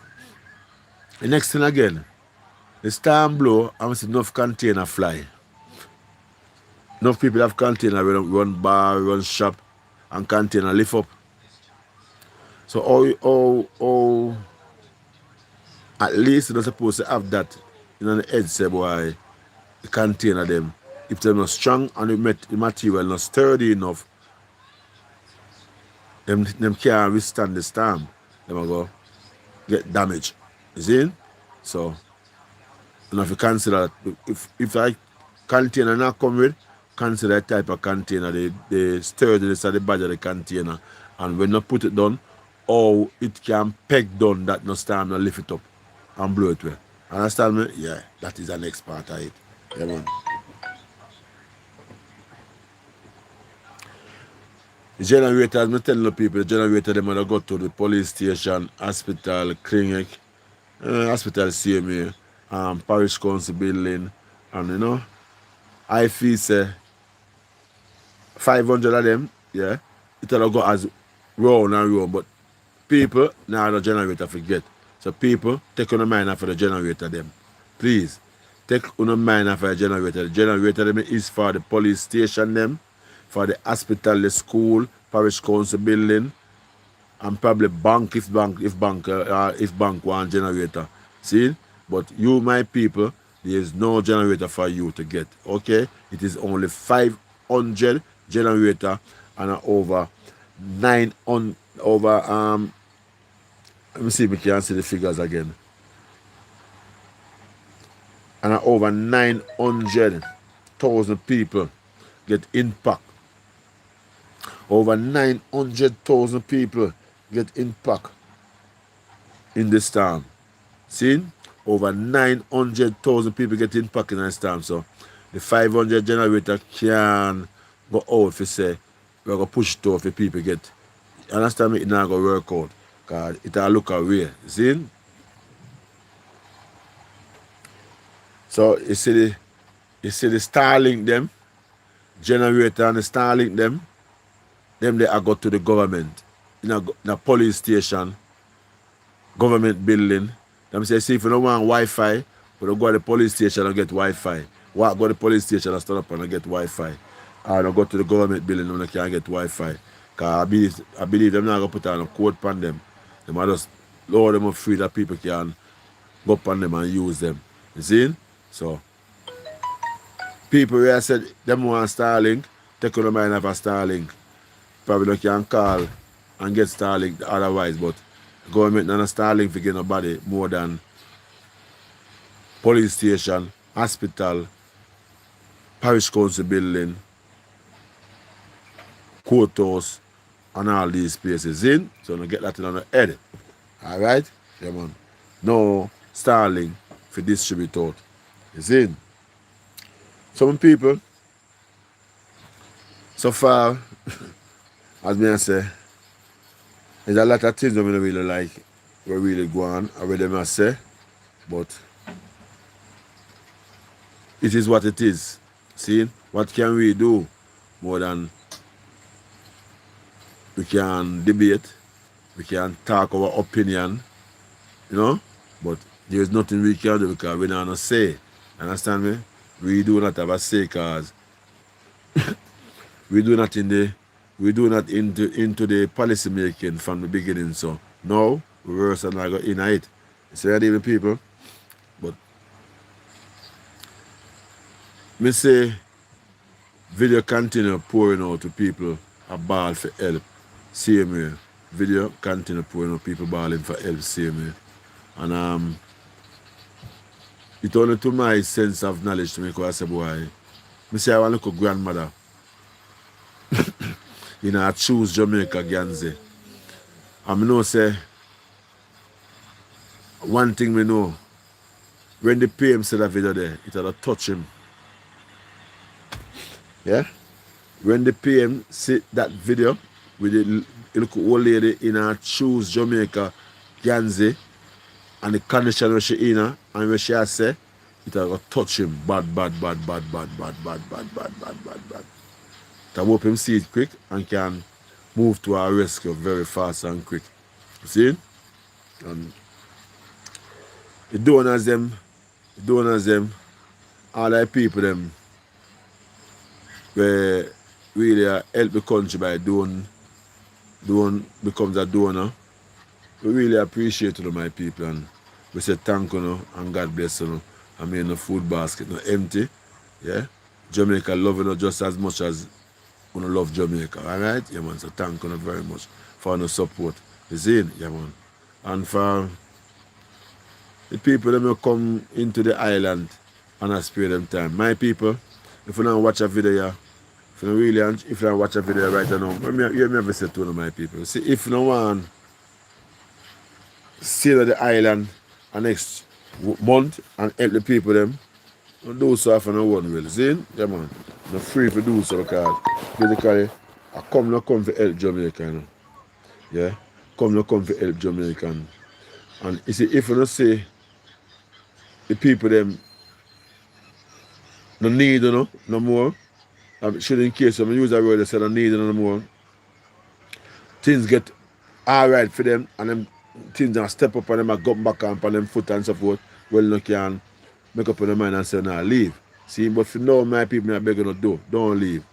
Speaker 1: The next thing again, the storm blow, I see enough container fly. Enough people have container, run bar, run shop, and container lift up. So how at least you're not supposed to have that in the head, say boy, the container them. If they're not strong and the material not sturdy enough, them can't withstand the storm. Them will go get damaged. You see? So you have to consider that if that container not come with, consider that type of container, the sturdiness of the body of the container. And when you put it down, how it can peg down that no storm and lift it up and blow it away. Understand me? Yeah, that is the next part of it. Yeah, man. The generator, as I tell the people, the generator them when I go to the police station, hospital, clinic, hospital CMA, parish council building, and you know, I feel say 500 of them, yeah, it'll go as round and round, but people now the generator forget. So people take on a mind for the generator them. Please take on a mind for the generator. The generator them is for the police station them, for the hospital, the school, parish council building, and probably bank if bank want generator. See? But you, my people, there is no generator for you to get. Okay? It is only 500 generator and over 900 let me see if we can see the figures again. And over 900,000 people get impact. Over 900,000 people get impact in this storm. See? Over 900,000 people get impact in this storm. So the 500 generator can go out for say, we're going to push it out for people get. You understand me? It's not going to work out. Because it'll look away. See? So you see the Starlink them, generator and the Starlink them they are go to the government in a police station government building. Them say, see, if you don't want Wi-Fi, we don't go to the police station and get Wi-Fi. Go to the police station and stand up and get Wi-Fi. Or don't go to the government building and they can't get Wi-Fi. Because I believe them not going to put on a code on them. They might just lower them up free that people can go up on them and use them. You see? So, people where I said them want Starlink, take on the mind of a Starlink. Probably they can call and get Starlink otherwise, but government not a Starlink for get nobody more than police station, hospital, parish council building, courthouse, and all these places in. So you get that in on the head. Alright? Yeah, man. No Starlink for distribute out. You see? Some people, so far, as me I say, there's a lot of things that I don't really like, we really go on, I really must say, but it is what it is. See? What can we do more than we can debate, we can talk our opinion, you know, but there's nothing we can do because we don't have a say. Understand me? We do not have a say because we do not into the policy making from the beginning. So now we worse and I go in it. You see that, people? But me say video continue pouring out to people a ball for help. Same way. Video continue pouring out people balling for help, same way. And it only to my sense of knowledge to me because I say, boy, me say I want to look at grandmother. You know, I choose Jamaica Ganze. And I know say one thing we know, when the PM said that video there, it had to touch him. Yeah? When the PM see that video with the little old lady in her choose Jamaica Ganze and the condition where she in her and where she has say, it had to touch him bad. I hope him see it quick and can move to our rescue very fast and quick. You see? And the donors them, all the people them, where really help the country by doing becomes a donor. We really appreciate you, my people, and we say thank you and God bless you. I mean, the food basket not empty. Yeah? Jamaica love you just as much as you love Jamaica. Alright? Yeah, man. So thank you very much for the support. You see? Yeah, man. And for the people that will come into the island and I spare them time. My people, if you don't watch a video here, if you don't watch a video right now, you never say to my people. See, if you don't want to stay at the island the next month and help the people them, do so if you don't want to. See? Yeah, man. You're free to do so because basically, I come for help Jamaica. You know? Yeah? Come for help Jamaica. And you see, if you don't say the people them no need no more, should in case I'm use that word, they say no need no more, things get alright for them and them things are step up and them are go back on them foot and so forth, well no can make up in their mind and say nah leave. See, but for now my people I beg you not don't leave.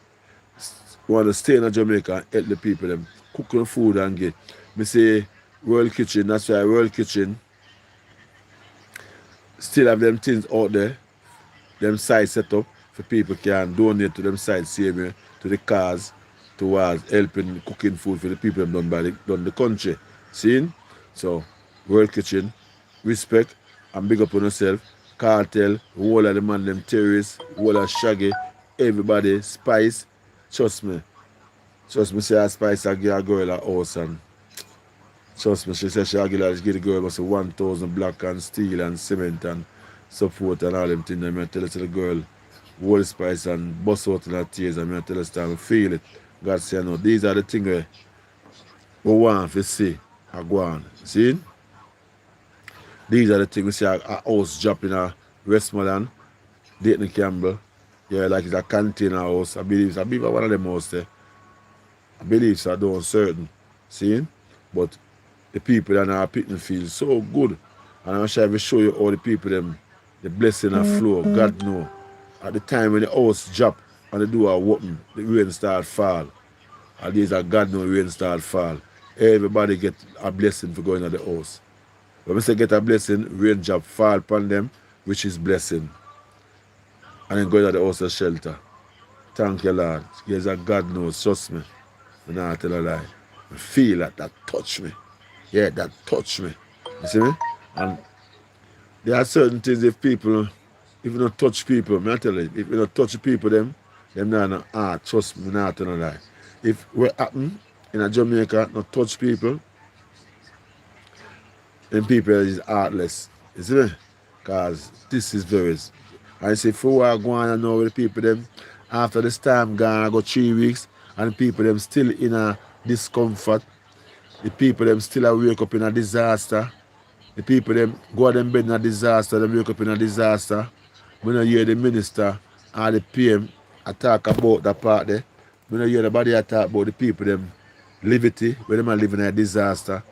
Speaker 1: You want to stay in Jamaica and help the people them cook the food and get. Me say World Kitchen, that's why World Kitchen still have them things out there, them sites set up for people can donate to them sites, same way to the cars towards helping cooking food for the people done the country. See? So World Kitchen, respect and big up on yourself. Cartel, whole of the man them terrorists, whole of Shaggy, everybody, Spice. Trust me, say a Spice I give a girl a house and trust me, she said she give the girl must 1,000 block and steel and cement and support and all them things. And I tell her to the girl, whole Spice and bust out in her tears and I tell her to feel it. God say no, these are the things we want to see and go on. See? These are the things we see a house drop in a Westmoreland, Dayton Campbell. Yeah, like it's a container house. I believe it's one of them houses there. I believe so, I don't certain. See? But the people that are picking feel so good. And I'm sure I will show you all the people them, the blessing and flow. God know. At the time when the house drop and the door open, the rain start fall. And these are God know rain start fall. Everybody get a blessing for going to the house. When we say get a blessing, rain drop fall upon them, which is blessing. And then going to the house of shelter. Thank you, Lord. Yes, God knows. Trust me. I'm not tell a lie. I feel that touch me. Yeah, that touch me. You see me? And there are certain things if you don't touch people, I tell you, if you don't touch people, them not trust me, not tell a lie. If what happen in a Jamaica, not touch people, then people is heartless. You see me? Because this is very. I say, for I go on and know with the people, them, after this time gone, I go 3 weeks, and the people, them still in a discomfort. The people, them still wake up in a disaster. The people, them go to them bed in a disaster, they wake up in a disaster. When I hear the minister or the PM talk about that part there, when I hear nobody talk about the people, them liberty, where them are living in a disaster.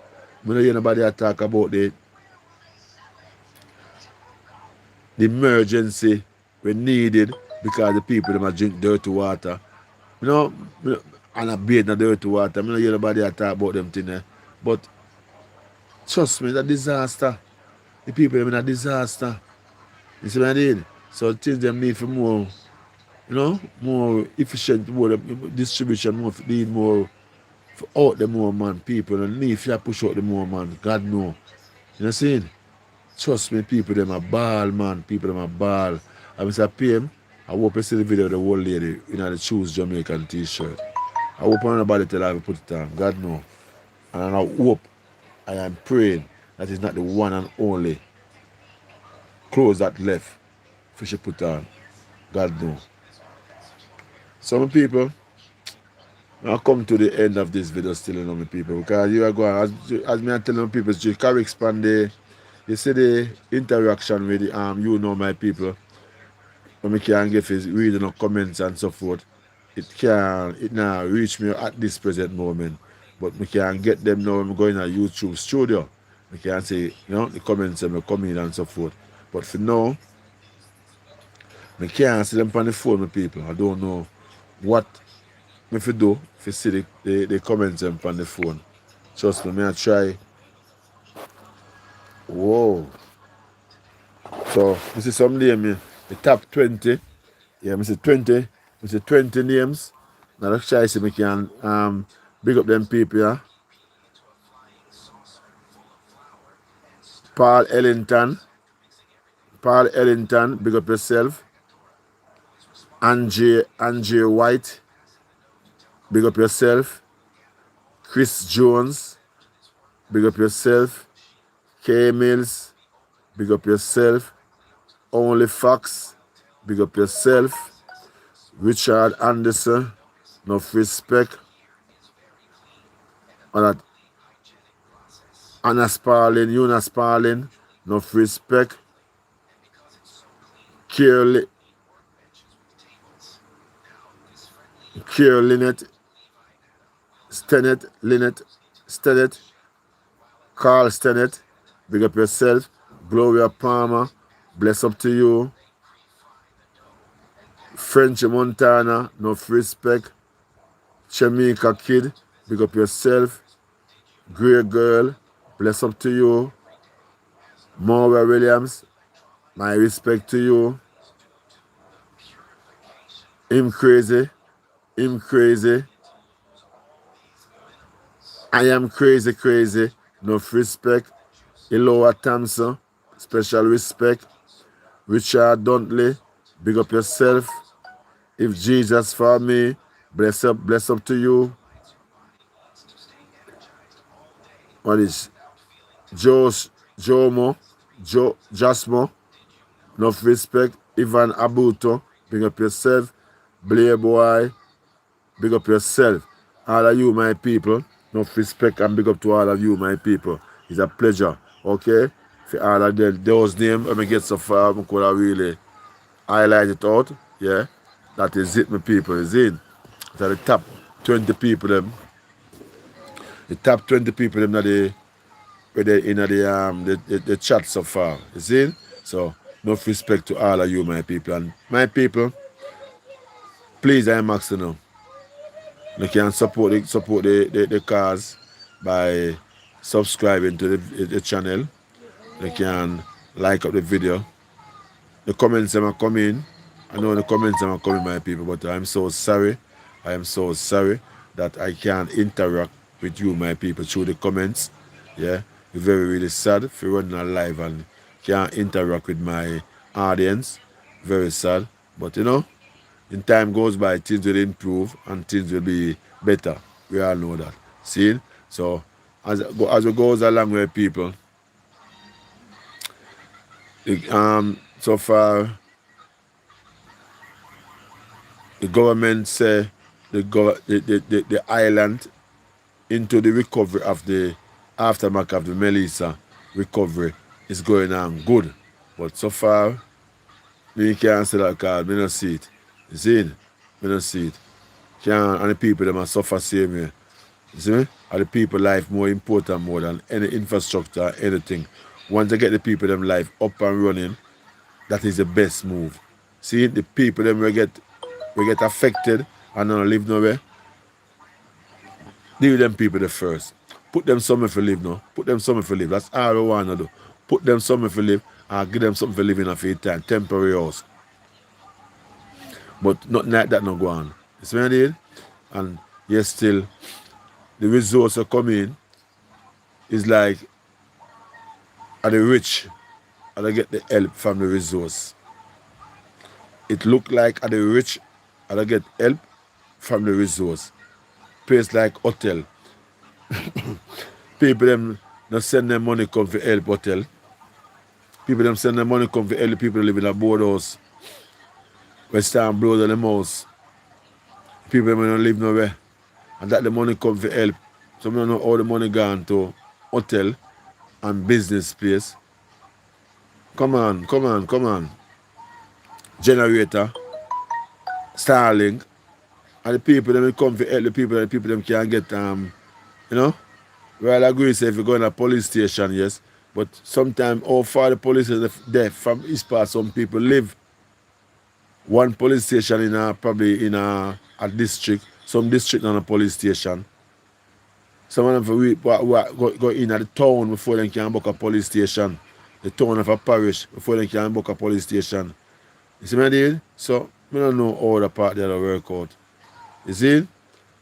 Speaker 1: When I hear nobody talk about the emergency when needed because the people them are drink dirty water. You know, and a bathe in the dirty water. I don't hear nobody talk about them thing there. But trust me, it's a disaster. The people them in a disaster. You see what I mean? So things them need for more, more efficient, more distribution, need more for out the more man people and need for push out the more man. God know. You know what I'm saying? Trust me, people them a ball, man. People them a ball. I Mr. PM, I hope you see the video of the old lady in the Choose Jamaican t-shirt. I hope nobody tell her to put it on. God know. And I hope, I am praying that it's not the one and only clothes that left for she put on. God know. Some people, I come to the end of this video still, you know, me people, because you are going, as me I'm telling people, you can expand you see the interaction with the, you know, my people, when me can give is reading the comments and so forth. It now reach me at this present moment, but me can get them now. I'm going to YouTube studio. Me can say, the comments and me come in and so forth. But for now, me can't see them on the phone, my people. I don't know what if you do, if you see the comments them on the phone. Trust me, I try. Whoa. So, this is some name, the top 20. Yeah, I say 20. I say 20 names. Now, let's try to see if we can big up them people, yeah. Paul Ellington, big up yourself. Angie White, big up yourself. Chris Jones, big up yourself. K Mills, big up yourself. Only Fox, big up yourself. Richard Anderson, enough respect. And that Anna Sparling, Una Sparling, enough respect. Kier Lynette, Stennett, Carl Stennett, big up yourself. Gloria Palmer, bless up to you. French Montana, enough respect. Jamaica Kid, big up yourself. Grey Girl, bless up to you. Maura Williams, my respect to you. Him crazy. I am crazy. Enough respect. Eloa Thompson, special respect. Richard Duntley, big up yourself. If Jesus for me, bless up to you. What is Jasmo, enough respect. Ivan Abuto, big up yourself. Blair Boy, big up yourself. All of you, my people, enough respect and big up to all of you, my people. It's a pleasure, okay? For all of them, those names, when I get so far, I could have really highlight it out, yeah? That is it, my people, is it? So the top 20 people, them. The top 20 people, them, that with the chat so far. You see? So enough respect to all of you, my people. And my people, please, I'm asking you. You can support the cause by subscribing to the channel. You can like up the video. The comments are coming. I know the comments are coming, my people, but I'm so sorry. I am so sorry that I can't interact with you, my people, through the comments. Yeah, it's very, really sad if you're running a live and can't interact with my audience. Very sad. But you know, in time goes by, things will improve and things will be better. We all know that. See? So as it goes along with people, so far the government say the island into the recovery of the aftermath of the Melissa recovery is going on good. But so far, me can't say that because me not see it. You see it? Me not see it. And the people them are suffer same way. You see me? And the people life more important more than any infrastructure, anything. Once they get the people them life up and running, that is the best move. See, the people them will get affected and don't live nowhere. Deal with them people the first. Put them somewhere for live now. Put them somewhere for live. That's all we want to do. Put them somewhere for live and give them something for live in a few time. Temporary house. But nothing like that no go on. You see what I did? And yes, still the resource are coming is like are the rich and they get the help from the resource. It look like are the rich and they get help from the resource. Place like hotel. People them not send them money come for help hotel. People them send them money come for help people live in a board house. West Ham blows on the house. People them don't live nowhere. And that the money come for help. Some don't know how the money gone to hotel and business place. Come on. Generator, Starlink, and the people them come for help the people them can get you know. Well, I agree say if you go in a police station, yes. But sometimes how far the police is there from east part some people live. One police station in probably in a district, some district on a police station. Some of them go in at the town before they can book a police station. The town of a parish before they can book a police station. You see what I did? So I don't know how the part there work out. You see?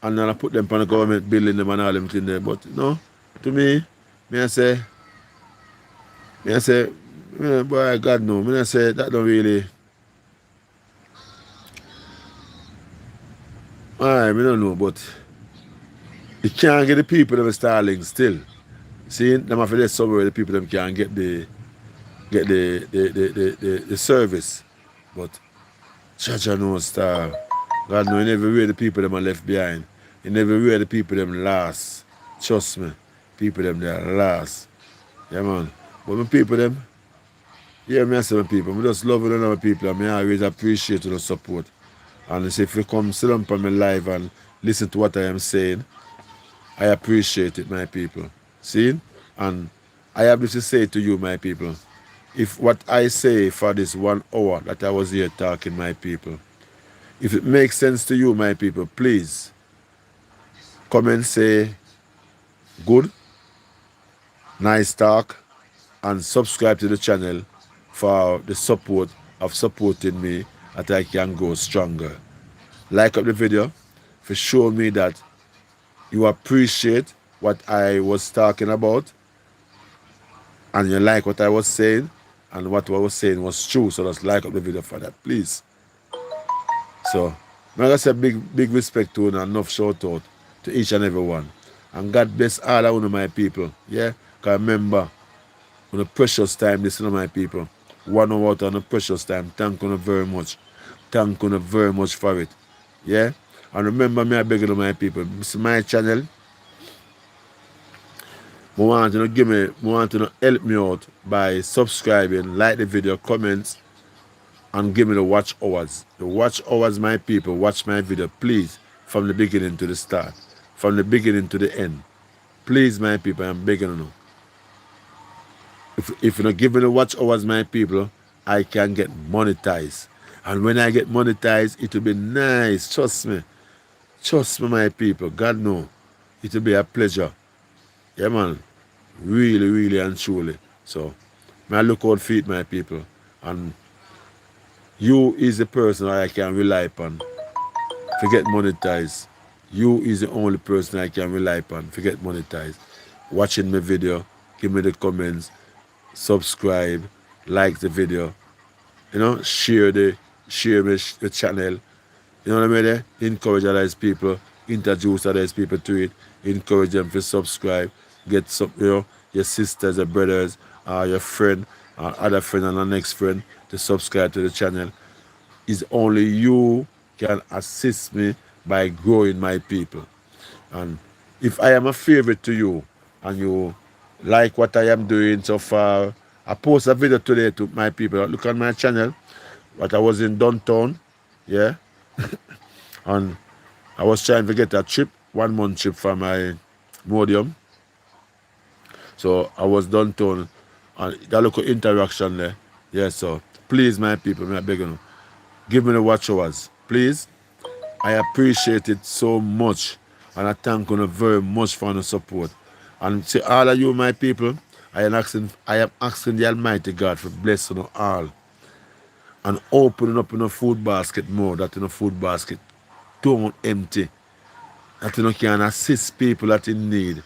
Speaker 1: And then I put them on the government building them and all them things there. But no, to me I say, boy, God no. I say that don't really. I don't know, but you can't get the people them Starlink still. See, them have to let somewhere the people them can get the service. But Church knows star. God know, you never read the people them are left behind. You never read the people them last. Trust me. People them there last. Yeah man. But my people them, yeah, me I say my people, I just love my people and I always appreciate the support. And if you come sit down on my live and listen to what I am saying, I appreciate it, my people. See? And I have this to say to you, my people. If what I say for this 1 hour that I was here talking, my people, if it makes sense to you, my people, please come and say good, nice talk, and subscribe to the channel for the support of supporting me that I can go stronger. Like up the video for show me that you appreciate what I was talking about and you like what I was saying and what I was saying was true. So just like up the video for that, please. So I'm gonna say big respect to you and enough shout out to each and every one. And God bless all of you, my people. Yeah? Because remember, on a precious time, listen to my people. 1 hour on a precious time. Thank you very much. Thank you very much for it. Yeah? And remember me, I beg you, my people. This is my channel. I want you to help me out by subscribing, like the video, comments, and give me the watch hours. The watch hours, my people, watch my video, please, from the beginning to the start. From the beginning to the end. Please, my people, I'm begging you. if you don't give me the watch hours, my people, I can get monetized. And when I get monetized, it will be nice. Trust me. Trust me, my people. God know. It will be a pleasure. Yeah, man. Really, really and truly. So, I look out for it, my people. And you is the person I can rely upon. Forget monetize. You is the only person I can rely upon. Forget monetize. Watching my video, give me the comments, subscribe, like the video, share the channel. You know what I mean? Encourage others people, introduce others people to it, encourage them to subscribe, get some, your sisters, your brothers, your friend, other friend and the next friend to subscribe to the channel. It's only you can assist me by growing my people. And if I am a favorite to you and you like what I am doing so far, I post a video today to my people. Look on my channel. But I was in downtown, yeah, and I was trying to get a trip, 1 month trip for my modium. So I was downtown and that local interaction there. Yeah, so please, my people, may I beg you, give me the watch hours. Please. I appreciate it so much. And I thank you very much for the support. And to all of you, my people, I am asking the Almighty God for blessing you all. And opening up in a food basket more, that in a food basket don't empty. That you can assist people that in need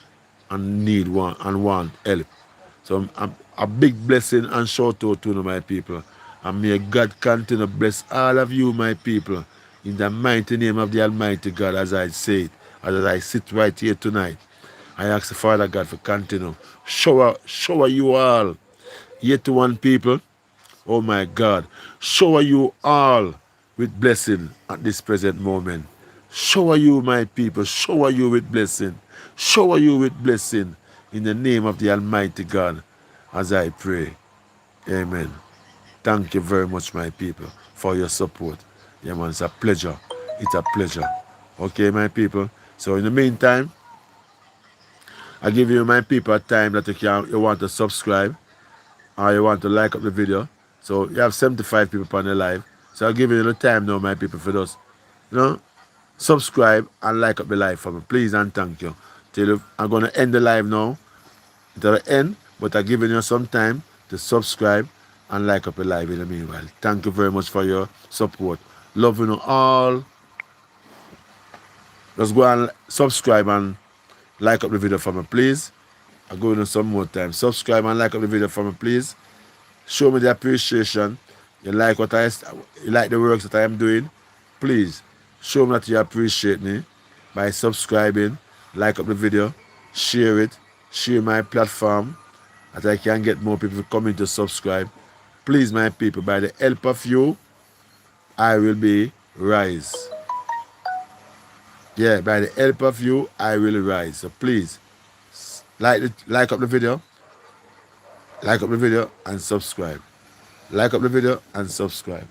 Speaker 1: and want help. So a big blessing and shout out to my people. And may God continue to bless all of you, my people, in the mighty name of the Almighty God, as I say it, as I sit right here tonight. I ask the Father God for continue. Shower you all. Yet to one people, oh my God, shower you all with blessing at this present moment. Shower you, my people, shower you with blessing. Shower you with blessing in the name of the Almighty God as I pray. Amen. Thank you very much, my people, for your support. Yeah, man, it's a pleasure. It's a pleasure. Okay, my people. So in the meantime, I give you, my people, a time that you want to subscribe or you want to like up the video. So you have 75 people on the live. So I'll give you the time now, my people, for those. Subscribe and like up the live for me. Please and thank you. I'm going to end the live now. It'll end, but I'm giving you some time to subscribe and like up the live in the meanwhile. Thank you very much for your support. Love you all. Just go and subscribe and like up the video for me, please. I'll go in some more time. Subscribe and like up the video for me, please. Show me the appreciation. You like you like the works that I am doing. Please show me that you appreciate me by subscribing, like up the video, share it, share my platform that I can get more people coming to subscribe. Please, my people, by the help of you, I will be rise. Yeah, by the help of you, I will rise. So please like up the video, and subscribe. Like up the video and subscribe.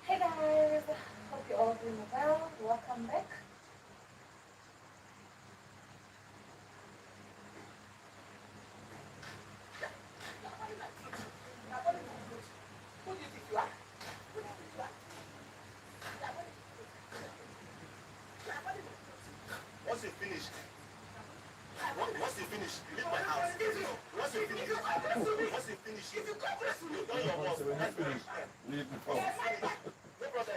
Speaker 3: Hey guys, hope you're all doing well. Welcome back.
Speaker 4: Once you finish, leave my house. Once you finish, you done your work.
Speaker 1: Leave the phone.
Speaker 4: No problem.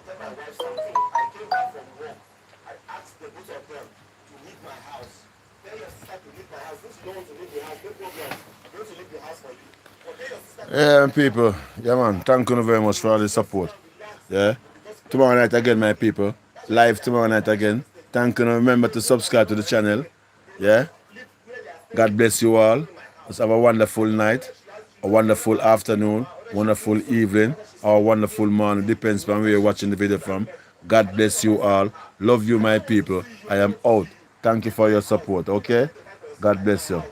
Speaker 4: Tell my wife something. I came back from work. I asked the both of them to leave my house. Tell your sister to leave my house. Since you don't want to leave the house, no problem. I'm going to leave the house for you. But tell your sister.
Speaker 1: Yeah, people. Yeah, man. Thank you very much for all the support. Yeah. Tomorrow night again, my people. Live tomorrow night again. Thank you. Remember to subscribe to the channel. Yeah. God bless you all. Let's have a wonderful night, a wonderful afternoon, wonderful evening, or a wonderful morning. Depends on where you're watching the video from. God bless you all. Love you, my people. I am out. Thank you for your support. Okay. God bless you.